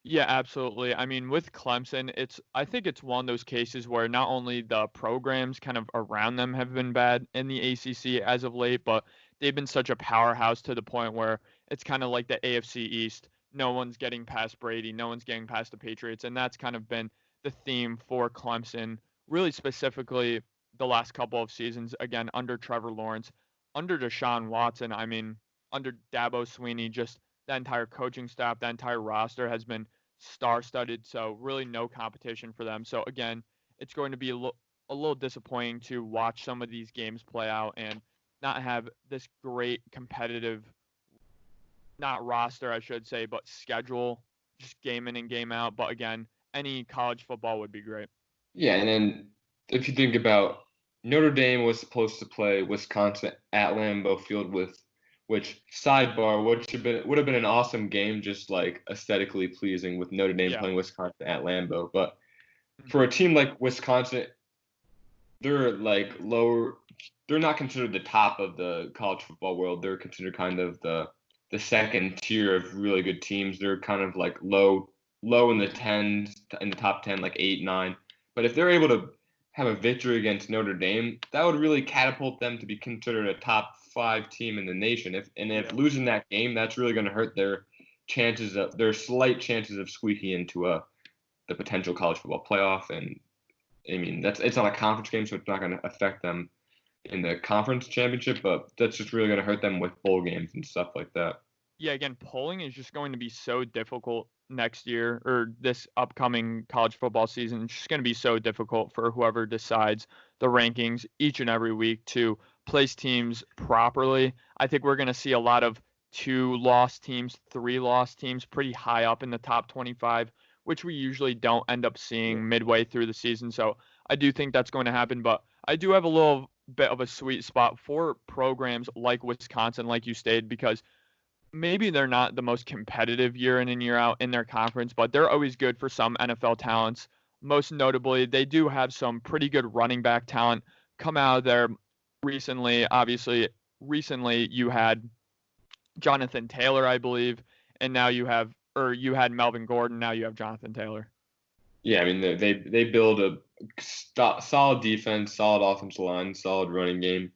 Yeah, absolutely. I mean, with Clemson, I think it's one of those cases where not only the programs kind of around them have been bad in the ACC as of late, but they've been such a powerhouse to the point where it's kind of like the AFC East. No one's getting past Brady, no one's getting past the Patriots, and that's kind of been the theme for Clemson, really specifically the last couple of seasons, again, under Trevor Lawrence, under Deshaun Watson. I mean, under Dabo Sweeney, just that entire coaching staff, that entire roster has been star-studded, so really no competition for them. So again, it's going to be a little disappointing to watch some of these games play out and not have this great competitive, not roster, I should say, but schedule, just game in and game out. But again, any college football would be great. Yeah, and then if you think about Notre Dame was supposed to play Wisconsin at Lambeau Field which sidebar would have been an awesome game, just like aesthetically pleasing with Notre Dame Yeah. playing Wisconsin at Lambeau. But Mhm. for a team like Wisconsin, they're like lower. They're not considered the top of the college football world. They're considered kind of the second tier of really good teams. They're kind of like low in the tens, in the top 10, like 8, 9. But if they're able to have a victory against Notre Dame, that would really catapult them to be considered a top 5 team in the nation. If losing that game, that's really going to hurt their slight chances of squeaking into the potential college football playoff. And I mean, it's not a conference game, so it's not going to affect them in the conference championship, but that's just really going to hurt them with bowl games and stuff like that. Yeah, again, polling is just going to be so difficult next year or this upcoming college football season. It's just going to be so difficult for whoever decides the rankings each and every week to place teams properly. I think we're going to see a lot of 2-loss teams, 3-loss teams pretty high up in the top 25, which we usually don't end up seeing midway through the season. So I do think that's going to happen, but I do have a little bit of a sweet spot for programs like Wisconsin, like you stated, because maybe they're not the most competitive year in and year out in their conference, but they're always good for some NFL talents. Most notably, they do have some pretty good running back talent come out of there recently. Obviously, recently you had Jonathan Taylor, I believe, and now you had Melvin Gordon, now you have Jonathan Taylor. Yeah, I mean they build a solid defense, solid offensive line, solid running game.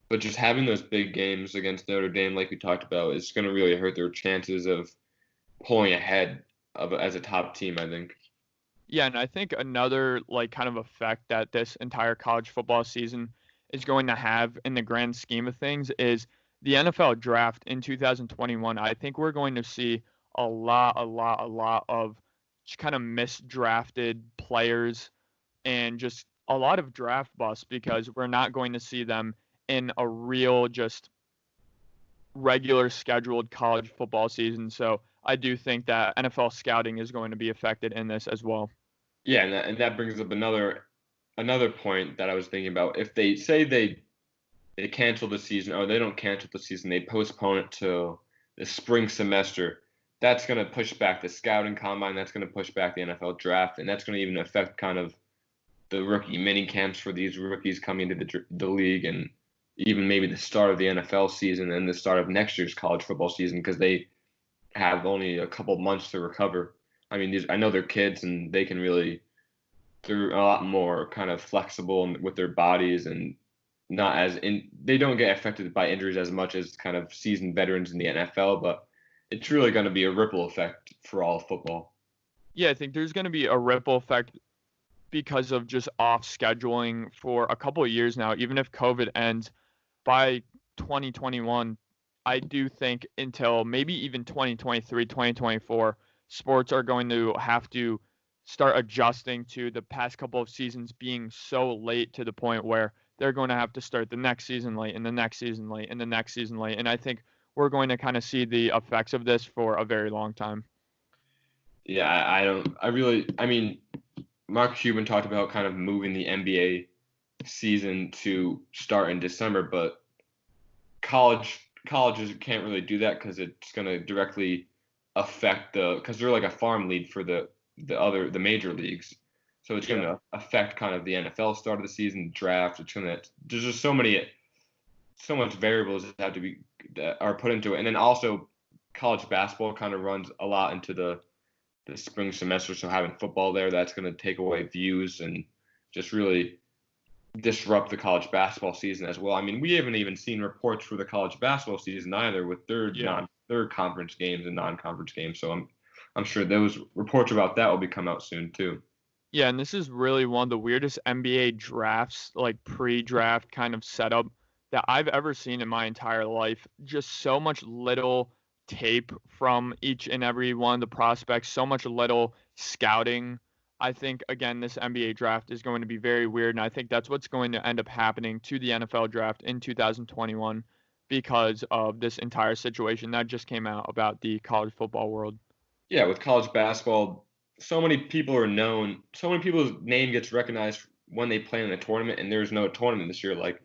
But just having those big games against Notre Dame, like we talked about, is going to really hurt their chances of pulling ahead as a top team, I think. Yeah, and I think another like kind of effect that this entire college football season is going to have in the grand scheme of things is the NFL draft in 2021. I think we're going to see a lot of just kind of misdrafted players and just a lot of draft busts because we're not going to see them in a real just regular scheduled college football season. So I do think that NFL scouting is going to be affected in this as well. Yeah, and that brings up another point that I was thinking about. If they say they cancel the season, or they don't cancel the season, they postpone it to the spring semester, that's going to push back the scouting combine, that's going to push back the NFL draft, and that's going to even affect kind of the rookie mini camps for these rookies coming into the league, and even maybe the start of the NFL season and the start of next year's college football season, because they have only a couple months to recover. I mean, I know they're kids and they're a lot more kind of flexible with their bodies and they don't get affected by injuries as much as kind of seasoned veterans in the NFL, but it's really going to be a ripple effect for all of football. Yeah, I think there's going to be a ripple effect because of just off scheduling for a couple of years now. Even if COVID ends by 2021, I do think until maybe even 2023, 2024, sports are going to have to start adjusting to the past couple of seasons being so late to the point where they're going to have to start the next season late and the next season late and the next season late. And I think we're going to kind of see the effects of this for a very long time. Yeah, I mean, Mark Cuban talked about kind of moving the NBA season to start in December, but colleges can't really do that because it's going to directly affect because they're like a farm league for the major leagues. So it's going to affect kind of the NFL start of the season, draft. There's just so much variables that are put into it. And then also college basketball kind of runs a lot into the spring semester. So having football there, that's going to take away views and just really disrupt the college basketball season as well. I mean, we haven't even seen reports for the college basketball season either with their conference games and non-conference games. So I'm sure those reports about that will be come out soon too. Yeah, and this is really one of the weirdest NBA drafts, like pre-draft kind of setup that I've ever seen in my entire life. Just so much little tape from each and every one of the prospects, so much little scouting. I think again this NBA draft is going to be very weird, and I think that's what's going to end up happening to the NFL draft in 2021 because of this entire situation that just came out about the college football world. Yeah, with college basketball, so many people are known. So many people's name gets recognized when they play in a tournament, and there's no tournament this year. Like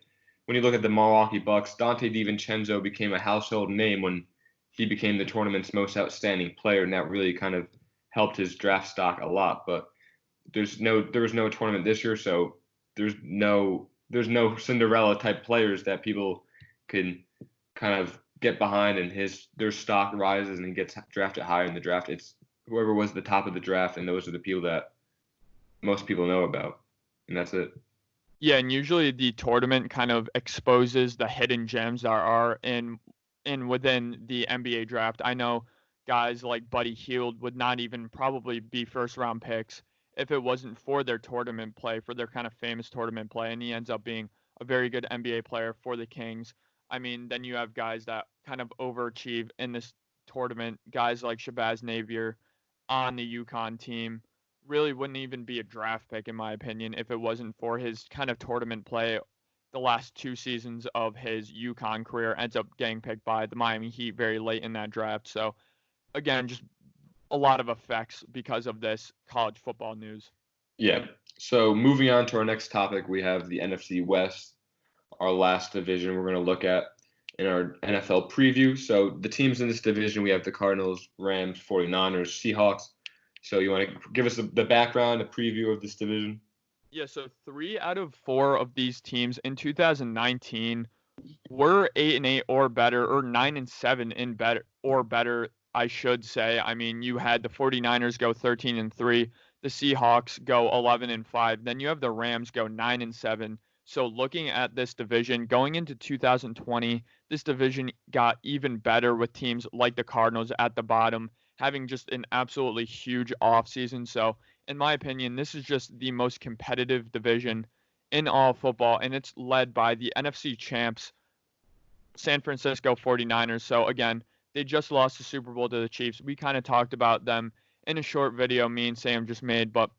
when you look at the Milwaukee Bucks, Dante DiVincenzo became a household name when he became the tournament's most outstanding player, and that really kind of helped his draft stock a lot. But there was no tournament this year, so there's no Cinderella type players that people can kind of get behind, and their stock rises and he gets drafted higher in the draft. It's whoever was the top of the draft, and those are the people that most people know about, and that's it. Yeah, and usually the tournament kind of exposes the hidden gems that are in within the NBA draft. I know guys like Buddy Hield would not even probably be first round picks if it wasn't for their tournament play, for their kind of famous tournament play, and he ends up being a very good NBA player for the Kings. I mean, then you have guys that kind of overachieve in this tournament, guys like Shabazz Napier on the UConn team really wouldn't even be a draft pick in my opinion if it wasn't for his kind of tournament play. The last two seasons of his UConn career ends up getting picked by the Miami Heat very late in that draft. So again, just a lot of effects because of this college football news. Yeah. So moving on to our next topic, we have the NFC West, our last division we're going to look at in our NFL preview. So the teams in this division, we have the Cardinals, Rams, 49ers, Seahawks. So you want to give us the background, a preview of this division? Yeah, so 3 out of 4 of these teams in 2019 were 8-8 or better, or 9-7 in better or better, I should say. I mean, you had the 49ers go 13-3, the Seahawks go 11-5, then you have the Rams go 9-7. So looking at this division going into 2020, this division got even better with teams like the Cardinals at the bottom having just an absolutely huge offseason. So in my opinion, this is just the most competitive division in all football, and it's led by the NFC champs, San Francisco 49ers. So again, they just lost the Super Bowl to the Chiefs. We kind of talked about them in a short video me and Sam just made, but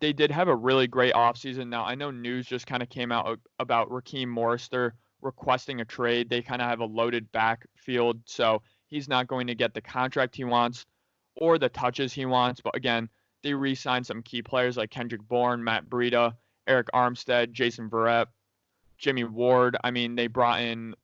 they did have a really great offseason. Now, I know news just kind of came out about Raheem Morrister requesting a trade. They kind of have a loaded backfield, so he's not going to get the contract he wants or the touches he wants. But again, they re-signed some key players like Kendrick Bourne, Matt Breida, Eric Armstead, Jason Verrett, Jimmy Ward. I mean, they brought in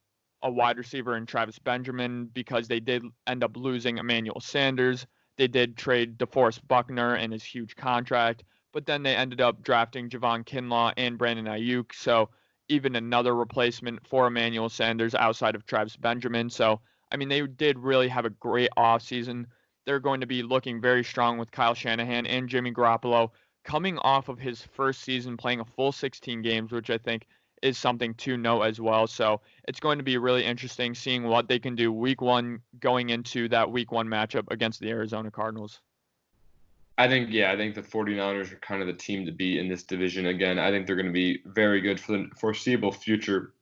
a wide receiver in Travis Benjamin because they did end up losing Emmanuel Sanders. They did trade DeForest Buckner and his huge contract, but then they ended up drafting Javon Kinlaw and Brandon Ayuk. So even another replacement for Emmanuel Sanders outside of Travis Benjamin. So, I mean, they did really have a great offseason. They're going to be looking very strong with Kyle Shanahan and Jimmy Garoppolo coming off of his first season playing a full 16 games, which I think is something to note as well. So it's going to be really interesting seeing what they can do week one going into that week one matchup against the Arizona Cardinals. I think the 49ers are kind of the team to beat in this division. Again, I think they're going to be very good for the foreseeable future.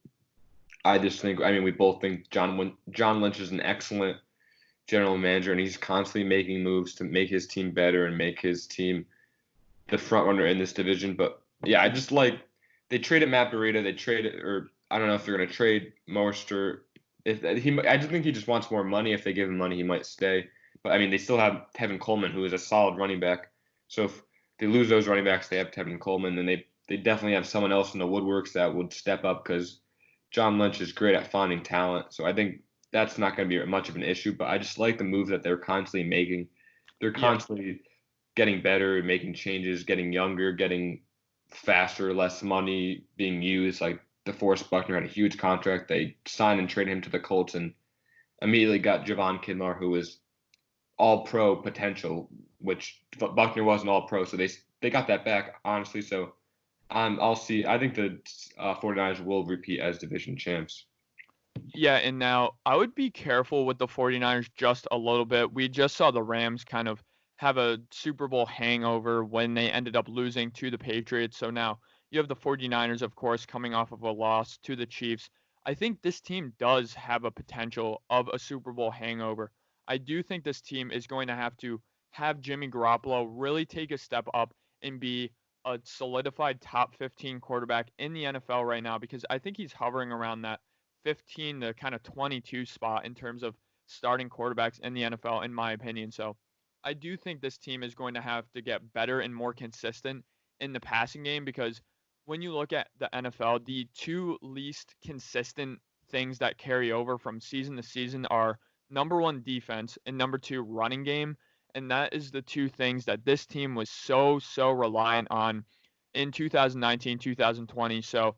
I mean, we both think John Lynch is an excellent general manager, and he's constantly making moves to make his team better and make his team the front runner in this division. But yeah, I just like they traded Matt Breida. They traded, or I don't know if they're going to trade Mostert. I just think he just wants more money. If they give him money, he might stay. But I mean, they still have Tevin Coleman, who is a solid running back. So if they lose those running backs, they have Tevin Coleman, then they definitely have someone else in the woodworks that would step up because John Lynch is great at finding talent. So I think that's not going to be much of an issue. But I just like the moves that they're constantly making. They're constantly getting better, making changes, getting younger, getting faster, less money being used. Like DeForest Buckner had a huge contract. They signed and traded him to the Colts and immediately got Javon Kinlaw, who was all pro potential, which Buckner wasn't all pro. So they got that back, honestly. So I'll see. I think the 49ers will repeat as division champs. Yeah, and now I would be careful with the 49ers just a little bit. We just saw the Rams kind of have a Super Bowl hangover when they ended up losing to the Patriots. So now you have the 49ers, of course, coming off of a loss to the Chiefs. I think this team does have a potential of a Super Bowl hangover. I do think this team is going to have Jimmy Garoppolo really take a step up and be a solidified top 15 quarterback in the NFL right now, because I think he's hovering around that 15 to kind of 22 spot in terms of starting quarterbacks in the NFL, in my opinion. So I do think this team is going to have to get better and more consistent in the passing game, because when you look at the NFL, the two least consistent things that carry over from season to season are number one, defense, and number two, running game. And that is the two things that this team was so reliant on in 2019, 2020. So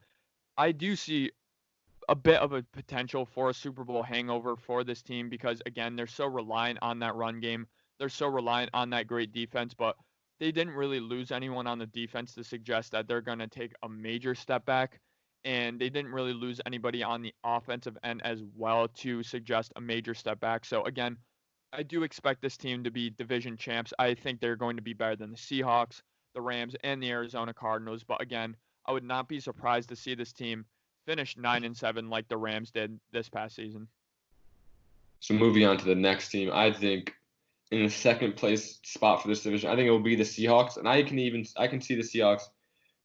I do see a bit of a potential for a Super Bowl hangover for this team, because again, they're so reliant on that run game. They're so reliant on that great defense, but they didn't really lose anyone on the defense to suggest that they're going to take a major step back. And they didn't really lose anybody on the offensive end as well to suggest a major step back. So again, I do expect this team to be division champs. I think they're going to be better than the Seahawks, the Rams, and the Arizona Cardinals. But again, I would not be surprised to see this team finish 9-7 like the Rams did this past season. So moving on to the next team, I think in the second place spot for this division, I think it will be the Seahawks, and I can see the Seahawks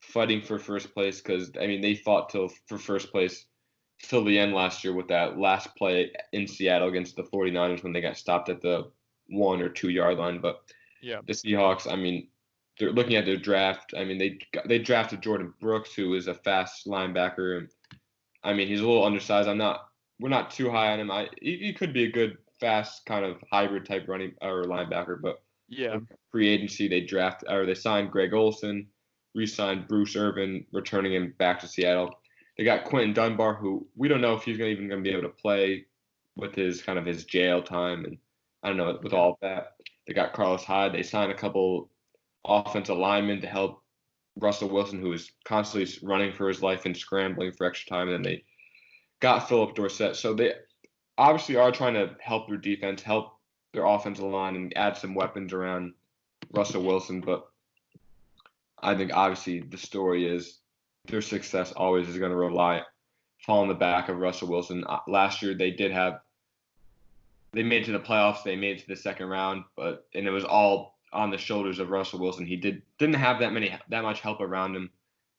fighting for first place, because I mean they fought for first place till the end last year with that last play in Seattle against the 49ers when they got stopped at the 1 or 2 yard line. But yeah, the Seahawks, I mean, they're looking at their draft. I mean, they drafted Jordan Brooks, who is a fast linebacker. And I mean, he's a little undersized. We're not too high on him. He could be a good fast kind of hybrid type running or linebacker. But yeah, free agency, they signed Greg Olsen, re-signed Bruce Irvin, returning him back to Seattle. They got Quentin Dunbar, who we don't know if he's even going to be able to play with his jail time, and I don't know with all of that. They got Carlos Hyde. They signed a couple offensive linemen to help Russell Wilson, who is constantly running for his life and scrambling for extra time. And then they got Philip Dorsett. So they obviously are trying to help their defense, help their offensive line, and add some weapons around Russell Wilson. But I think obviously the story is their success always is going to fall on the back of Russell Wilson. Last year they made it to the playoffs. They made it to the second round, and it was all on the shoulders of Russell Wilson. He didn't have that much help around him.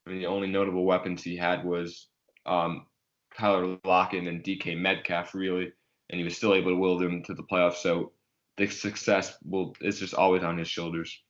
I mean, the only notable weapons he had was Tyler Lockett and DK Metcalf, really, and he was still able to will them to the playoffs. So the success is just always on his shoulders.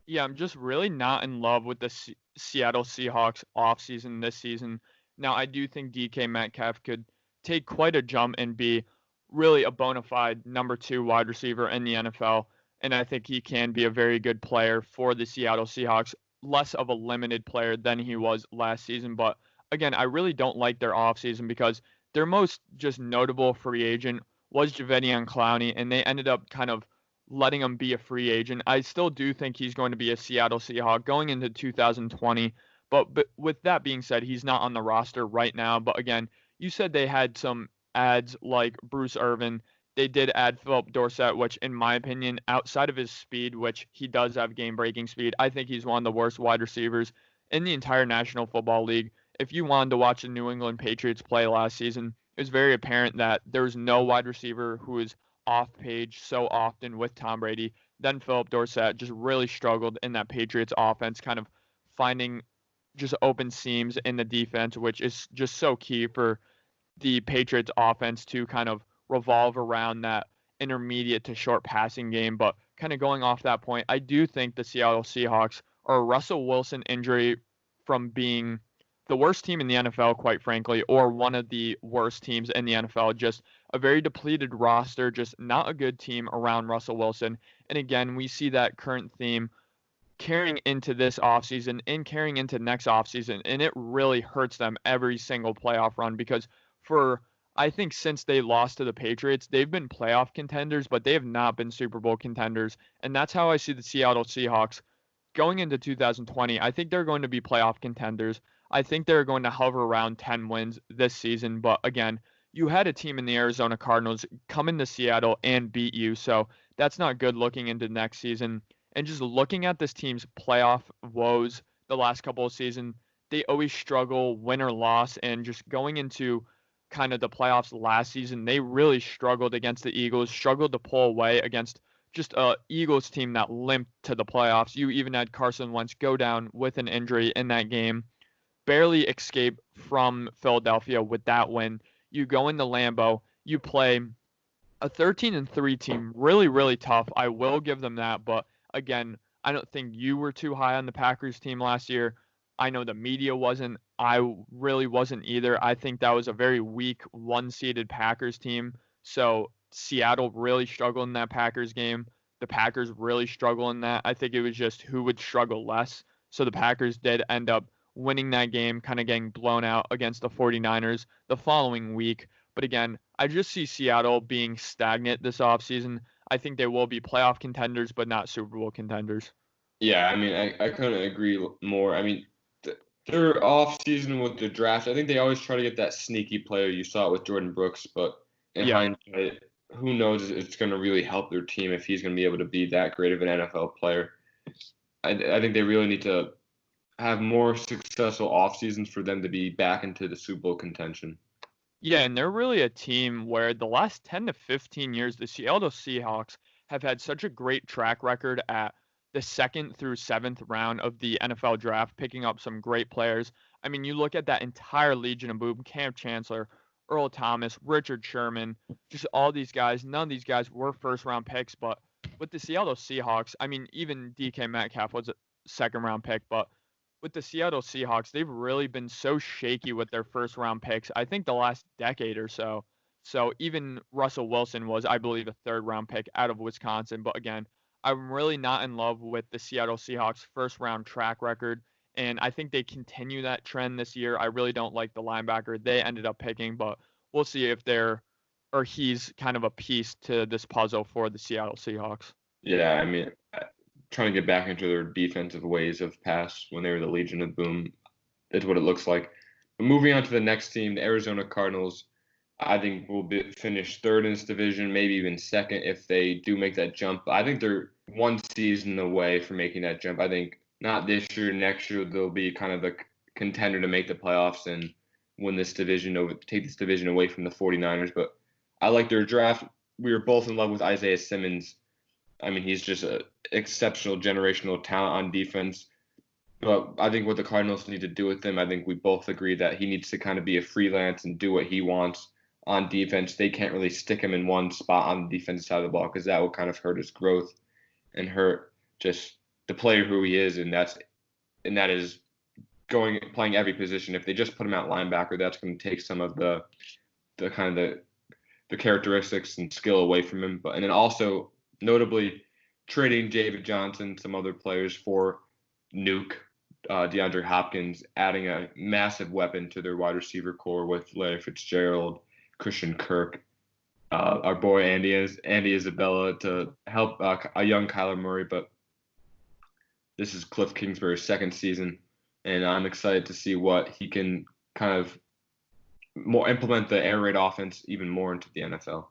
Yeah, I'm just really not in love with the Seattle Seahawks offseason this season. Now, I do think DK Metcalf could take quite a jump and be really a bona fide number 2 wide receiver in the NFL. And I think he can be a very good player for the Seattle Seahawks, less of a limited player than he was last season. But again, I really don't like their offseason, because their most just notable free agent was Jadeveon Clowney, and they ended up kind of letting him be a free agent. I still do think he's going to be a Seattle Seahawk going into 2020. But with that being said, he's not on the roster right now. But again, you said they had some adds like Bruce Irvin. They did add Philip Dorsett, which in my opinion, outside of his speed, which he does have game-breaking speed, I think he's one of the worst wide receivers in the entire National Football League. If you wanted to watch the New England Patriots play last season, it was very apparent that there's no wide receiver who is off page so often with Tom Brady. Then Philip Dorsett just really struggled in that Patriots offense, kind of finding just open seams in the defense, which is just so key for the Patriots offense to kind of revolve around that intermediate to short passing game. But kind of going off that point, I do think the Seattle Seahawks are a Russell Wilson injury from being the worst team in the NFL, quite frankly, or one of the worst teams in the NFL. Just a very depleted roster, just not a good team around Russell Wilson. And again, we see that current theme carrying into this offseason and carrying into next offseason, and it really hurts them every single playoff run, because I think since they lost to the Patriots, they've been playoff contenders, but they have not been Super Bowl contenders. And that's how I see the Seattle Seahawks going into 2020. I think they're going to be playoff contenders. I think they're going to hover around 10 wins this season. But again, you had a team in the Arizona Cardinals come into Seattle and beat you. So that's not good looking into next season. And just looking at this team's playoff woes the last couple of seasons, they always struggle, win or loss. And just going into kind of the playoffs last season, they really struggled against the Eagles, struggled to pull away against just a Eagles team that limped to the playoffs. You even had Carson Wentz go down with an injury in that game, barely escape from Philadelphia with that win. You go into Lambeau, you play a 13-3 team, really, really tough. I will give them that, but again, I don't think you were too high on the Packers team last year. I know the media wasn't. I really wasn't either. I think that was a very weak one-seeded Packers team. So Seattle really struggled in that Packers game. The Packers really struggled in that. I think it was just who would struggle less. So the Packers did end up winning that game, kind of getting blown out against the 49ers the following week. But again, I just see Seattle being stagnant this offseason. I think they will be playoff contenders, but not Super Bowl contenders. Yeah, I mean, I couldn't agree more. I mean, their off season with the draft, I think they always try to get that sneaky player. You saw it with Jordan Brooks, but in Yeah. hindsight, who knows if it's going to really help their team if he's going to be able to be that great of an NFL player. I think they really need to have more successful off seasons for them to be back into the Super Bowl contention. Yeah, and they're really a team where the last 10 to 15 years, the Seattle Seahawks have had such a great track record at the second through seventh round of the NFL draft, picking up some great players. I mean, you look at that entire Legion of Boom, Cam Chancellor, Earl Thomas, Richard Sherman, just all these guys. None of these guys were first round picks, but with the Seattle Seahawks, I mean, even DK Metcalf was a second round pick, but with the Seattle Seahawks, they've really been so shaky with their first round picks. I think the last decade or so. So even Russell Wilson was, I believe, a third round pick out of Wisconsin. But again, I'm really not in love with the Seattle Seahawks first round track record. And I think they continue that trend this year. I really don't like the linebacker they ended up picking, but we'll see if he's kind of a piece to this puzzle for the Seattle Seahawks. Yeah, I mean, trying to get back into their defensive ways of past when they were the Legion of Boom is what it looks like. But moving on to the next team, the Arizona Cardinals, I think will finish third in this division, maybe even second if they do make that jump. I think they're one season away from making that jump. I think not this year, next year they'll be kind of a contender to make the playoffs and win this division, take this division away from the 49ers. But I like their draft. We were both in love with Isaiah Simmons. I mean, he's just an exceptional generational talent on defense. But I think what the Cardinals need to do with him, I think we both agree that he needs to kind of be a freelance and do what he wants on defense. They can't really stick him in one spot on the defensive side of the ball because that will kind of hurt his growth and hurt just the player who he is, and that is playing every position. If they just put him at linebacker, that's going to take some of the kind of the characteristics and skill away from him. And then also notably trading David Johnson, some other players for Nuke, DeAndre Hopkins, adding a massive weapon to their wide receiver core with Larry Fitzgerald, Christian Kirk, our boy Andy Isabella to help a young Kyler Murray. But this is Cliff Kingsbury's second season, and I'm excited to see what he can kind of more implement the air raid offense even more into the NFL.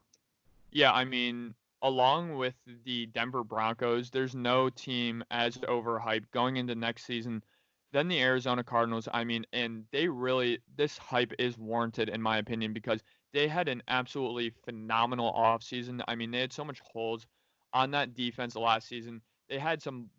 Yeah, I mean, along with the Denver Broncos, there's no team as overhyped going into next season than the Arizona Cardinals. I mean, and this hype is warranted in my opinion because they had an absolutely phenomenal offseason. I mean, they had so much holes on that defense last season. They had some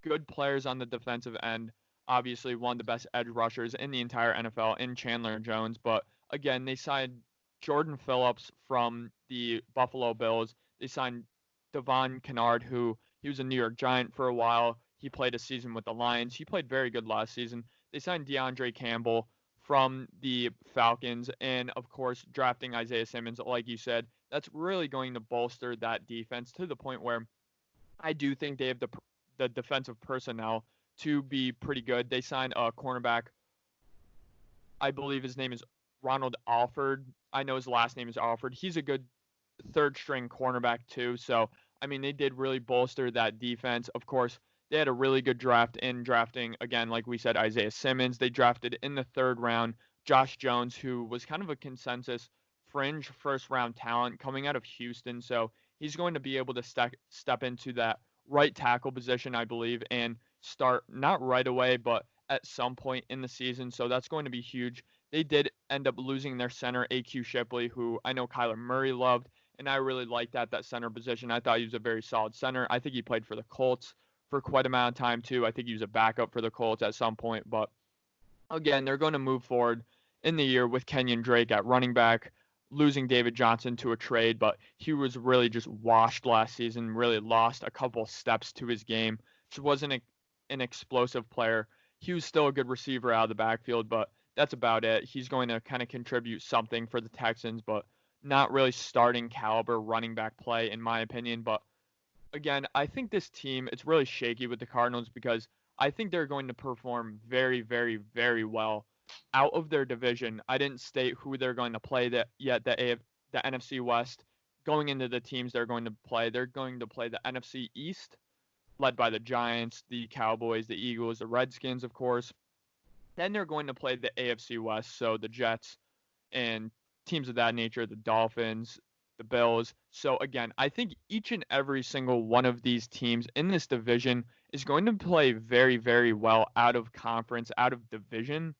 good players on the defensive end. Obviously, one of the best edge rushers in the entire NFL in Chandler Jones. But again, they signed Jordan Phillips from the Buffalo Bills. They signed Devon Kennard, who he was a New York Giant for a while. He played a season with the Lions. He played very good last season. They signed DeAndre Campbell from the Falcons. And, of course, drafting Isaiah Simmons, like you said, that's really going to bolster that defense to the point where I do think they have the defensive personnel to be pretty good. They signed a cornerback. I believe his name is Ronald Alford. I know his last name is Alford. He's a good third string cornerback too. So, I mean, they did really bolster that defense. Of course, they had a really good draft in drafting, again, like we said, Isaiah Simmons. They drafted in the third round Josh Jones, who was kind of a consensus fringe first-round talent coming out of Houston, so he's going to be able to step into that right tackle position, I believe, and start not right away, but at some point in the season. So that's going to be huge. They did end up losing their center, AQ Shipley, who I know Kyler Murray loved, and I really liked that center position. I thought he was a very solid center. I think he played for the Colts for quite a amount of time too. I think he was a backup for the Colts at some point, but again, they're going to move forward in the year with Kenyon Drake at running back, losing David Johnson to a trade, but he was really just washed last season, really lost a couple steps to his game. Just wasn't an explosive player. He was still a good receiver out of the backfield, but that's about it. He's going to kind of contribute something for the Texans, but not really starting caliber running back play, in my opinion. But again, I think this team, it's really shaky with the Cardinals because I think they're going to perform very, very, very well out of their division. I didn't state who they're going to play that yet. The NFC West, going into the teams they're going to play, they're going to play the NFC East, led by the Giants, the Cowboys, the Eagles, the Redskins, of course. Then they're going to play the AFC West, so the Jets and teams of that nature, the Dolphins, the Bills. So again, I think each and every single one of these teams in this division is going to play very, very well out of conference, out of division.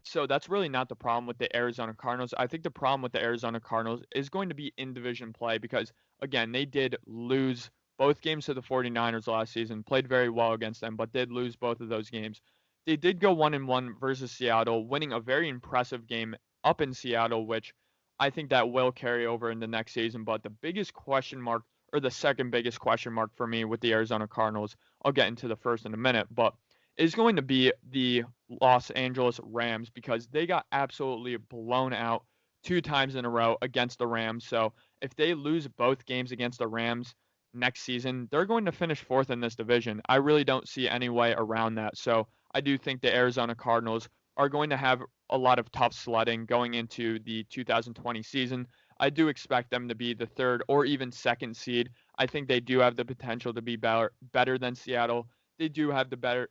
So that's really not the problem with the Arizona Cardinals. I think the problem with the Arizona Cardinals is going to be in division play because, again, they did lose both games to the 49ers last season, played very well against them, but did lose both of those games. They did go 1-1 versus Seattle, winning a very impressive game up in Seattle, which I think that will carry over in the next season. But the biggest question mark, or the second biggest question mark for me with the Arizona Cardinals, I'll get into the first in a minute, but is going to be the Los Angeles Rams because they got absolutely blown out 2 times in a row against the Rams. So if they lose both games against the Rams next season, they're going to finish fourth in this division. I really don't see any way around that. So I do think the Arizona Cardinals are going to have a lot of tough sledding going into the 2020 season. I do expect them to be the third or even second seed. I think they do have the potential to be better than Seattle. They do have the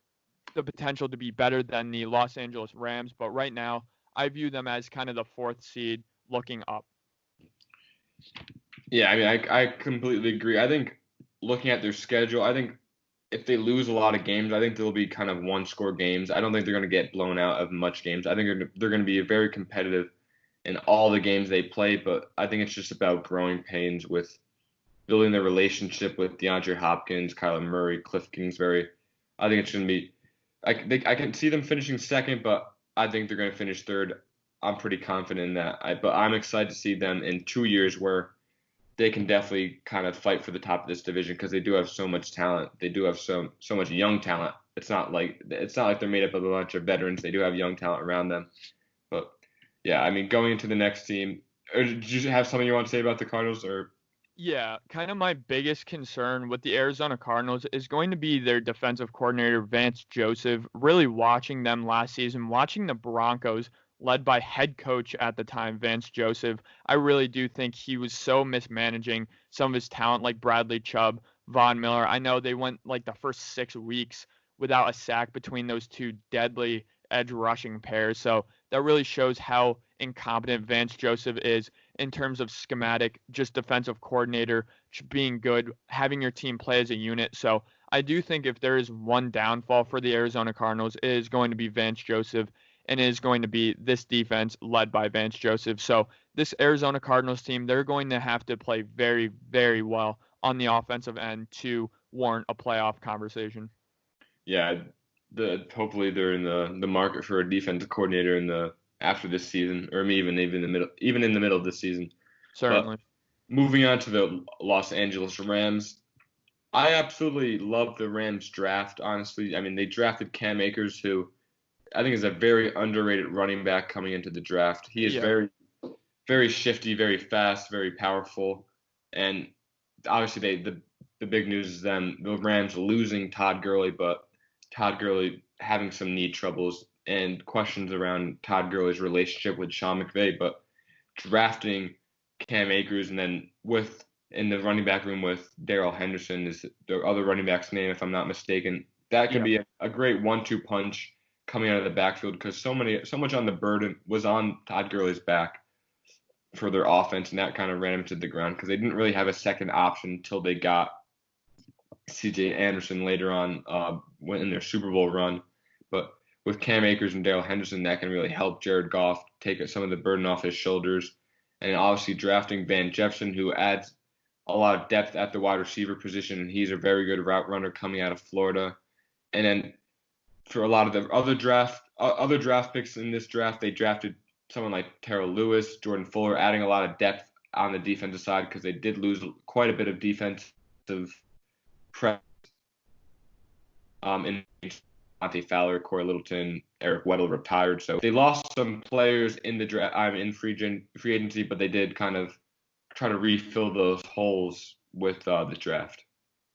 potential to be better than the Los Angeles Rams, but right now I view them as kind of the fourth seed looking up. Yeah, I mean, I completely agree. I think looking at their schedule, I think if they lose a lot of games, I think they'll be kind of one-score games. I don't think they're going to get blown out of much games. I think they're going to be very competitive in all the games they play, but I think it's just about growing pains with building their relationship with DeAndre Hopkins, Kyler Murray, Cliff Kingsbury. I think it's going to be I can see them finishing second, but I think they're going to finish third. I'm pretty confident in that. But I'm excited to see them in 2 years where they can definitely kind of fight for the top of this division because they do have so much talent. They do have so much young talent. It's not like they're made up of a bunch of veterans. They do have young talent around them. But yeah, I mean, going into the next team, or did you have something you want to say about the Cardinals or? Yeah, kind of my biggest concern with the Arizona Cardinals is going to be their defensive coordinator, Vance Joseph. Really watching them last season, watching the Broncos, led by head coach at the time, Vance Joseph. I really do think he was so mismanaging some of his talent, like Bradley Chubb, Von Miller. I know they went like the first 6 weeks without a sack between those two deadly edge rushing pairs. So that really shows how incompetent Vance Joseph is in terms of schematic, just defensive coordinator, just being good, having your team play as a unit. So I do think if there is one downfall for the Arizona Cardinals, it is going to be Vance Joseph, and it is going to be this defense led by Vance Joseph. So this Arizona Cardinals team, they're going to have to play very, very well on the offensive end to warrant a playoff conversation. Yeah, hopefully they're in the market for a defensive coordinator after this season, or even in the middle of this season. Certainly. But moving on to the Los Angeles Rams, I absolutely love the Rams draft. Honestly, I mean they drafted Cam Akers, who I think is a very underrated running back coming into the draft. He is very, very shifty, very fast, very powerful, and obviously the big news is the Rams losing Todd Gurley, but Todd Gurley having some knee troubles and questions around Todd Gurley's relationship with Sean McVay, but drafting Cam Akers and then in the running back room with Darrell Henderson is the other running back's name, if I'm not mistaken. That could be a great 1-2 punch coming out of the backfield because so much on the burden was on Todd Gurley's back. for their offense, and that kind of ran them to the ground because they didn't really have a second option until they got C.J. Anderson later on in their Super Bowl run. But with Cam Akers and Darrell Henderson, that can really help Jared Goff take some of the burden off his shoulders. And obviously drafting Van Jefferson, who adds a lot of depth at the wide receiver position. He's a very good route runner coming out of Florida. And then for a lot of the other draft picks in this draft, they drafted someone like Terrell Lewis, Jordan Fuller, adding a lot of depth on the defensive side because they did lose quite a bit of defensive press in Monte Fowler, Corey Littleton, Eric Weddle retired. So they lost some players in the draft, in free agency, but they did kind of try to refill those holes with the draft.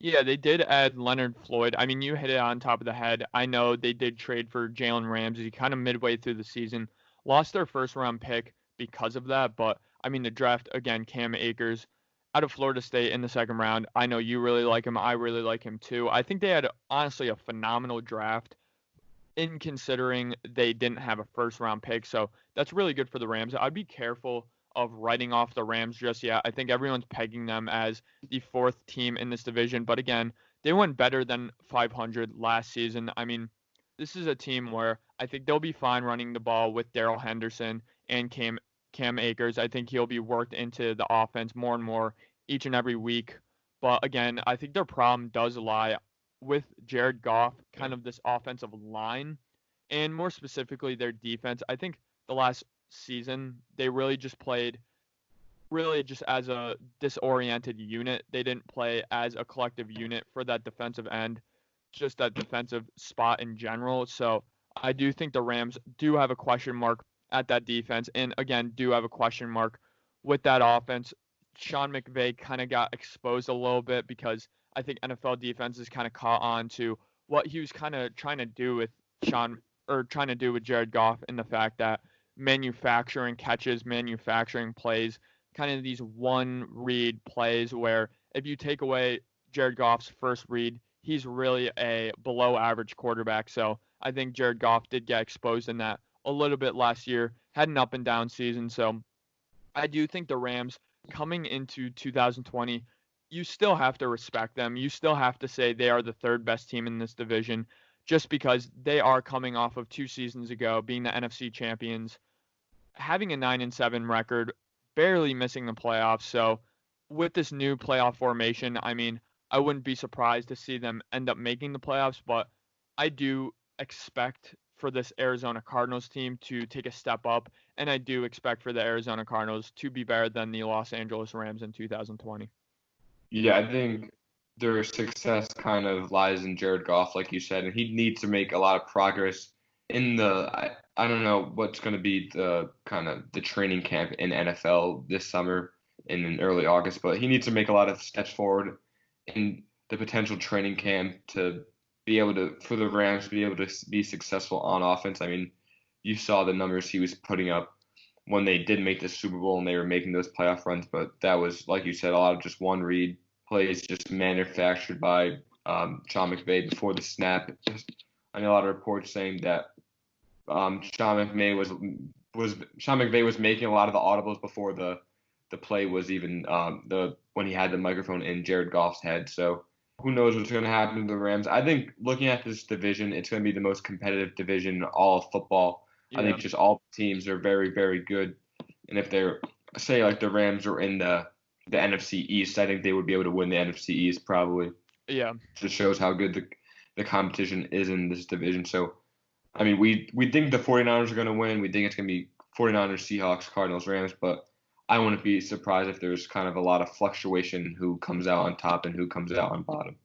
Yeah, they did add Leonard Floyd. I mean, you hit it on top of the head. I know they did trade for Jalen Ramsey kind of midway through the season, lost their first round pick because of that. But I mean, the draft again, Cam Akers out of Florida State in the second round. I know you really like him. I really like him too. I think they had honestly a phenomenal draft in considering they didn't have a first round pick. So that's really good for the Rams. I'd be careful of writing off the Rams just yet. I think everyone's pegging them as the fourth team in this division. But again, they went better than 500 last season. I mean, this is a team where I think they'll be fine running the ball with Darrell Henderson and Cam Akers. I think he'll be worked into the offense more and more each and every week. But again, I think their problem does lie with Jared Goff, kind of this offensive line, and more specifically their defense. I think the last season they really just played really just as a disoriented unit. They didn't play as a collective unit for that defensive end, just that defensive spot in general. So I do think the Rams do have a question mark at that defense, and again, do have a question mark with that offense. Sean McVay kind of got exposed a little bit because I think NFL defenses kind of caught on to what he was kind of trying to do with trying to do with Jared Goff, in the fact that manufacturing catches, manufacturing plays, kind of these one read plays where if you take away Jared Goff's first read, he's really a below average quarterback. So I think Jared Goff did get exposed in that a little bit last year, had an up and down season. So I do think the Rams coming into 2020, you still have to respect them. You still have to say they are the third best team in this division just because they are coming off of 2 seasons ago being the NFC champions, having a 9-7 record, barely missing the playoffs. So with this new playoff formation, I mean, I wouldn't be surprised to see them end up making the playoffs, but I do expect for this Arizona Cardinals team to take a step up, and I do expect for the Arizona Cardinals to be better than the Los Angeles Rams in 2020. Yeah, I think their success kind of lies in Jared Goff, like you said, and he needs to make a lot of progress in I don't know what's going to be the kind of the training camp in NFL this summer and in early August, but he needs to make a lot of steps forward in the potential training camp to be able to, for the Rams to be able to be successful on offense. I mean, you saw the numbers he was putting up when they did make the Super Bowl and they were making those playoff runs, but that was, like you said, a lot of just one read plays just manufactured by Sean McVay before the snap. I know a lot of reports saying that Sean McVay was making a lot of the audibles before the play was even when he had the microphone in Jared Goff's head. So who knows what's going to happen to the Rams? I think looking at this division, it's going to be the most competitive division in all of football. Yeah. I think just all teams are very, very good. And if they're, say, like the Rams are in the NFC East, I think they would be able to win the NFC East probably. Yeah. Just shows how good the competition is in this division. So, I mean, we think the 49ers are going to win. We think it's going to be 49ers, Seahawks, Cardinals, Rams. But I wouldn't be surprised if there's kind of a lot of fluctuation who comes out on top and who comes out on bottom.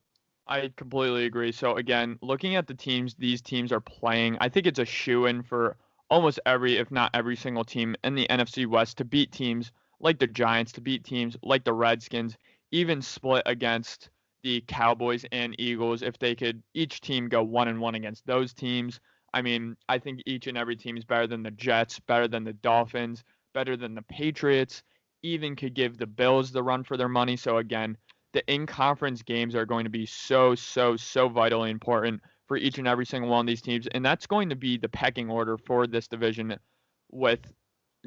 I completely agree. So, again, looking at the teams these teams are playing, I think it's a shoo-in for almost every, if not every single team in the NFC West to beat teams like the Giants, to beat teams like the Redskins, even split against the Cowboys and Eagles if they could each team go 1-1 against those teams. I mean, I think each and every team is better than the Jets, better than the Dolphins, better than the Patriots, even could give the Bills the run for their money. So again, the in-conference games are going to be so vitally important for each and every single one of these teams. And that's going to be the pecking order for this division with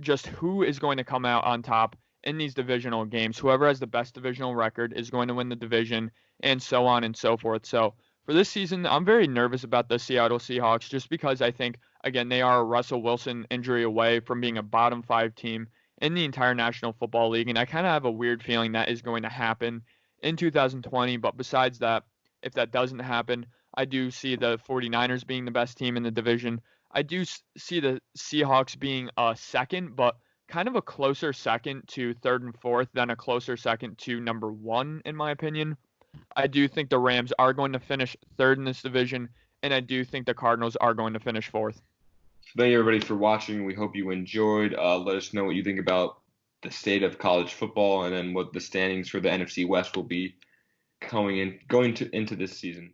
just who is going to come out on top in these divisional games. Whoever has the best divisional record is going to win the division, and so on and so forth. So for this season, I'm very nervous about the Seattle Seahawks just because I think, again, they are a Russell Wilson injury away from being a bottom 5 team in the entire National Football League. And I kind of have a weird feeling that is going to happen in 2020. But besides that, if that doesn't happen, I do see the 49ers being the best team in the division. I do see the Seahawks being a second, but kind of a closer second to third and fourth than a closer second to number one, in my opinion. I do think the Rams are going to finish third in this division, and I do think the Cardinals are going to finish fourth. Thank you, everybody, for watching. We hope you enjoyed. Let us know what you think about the state of college football and then what the standings for the NFC West will be going into this season.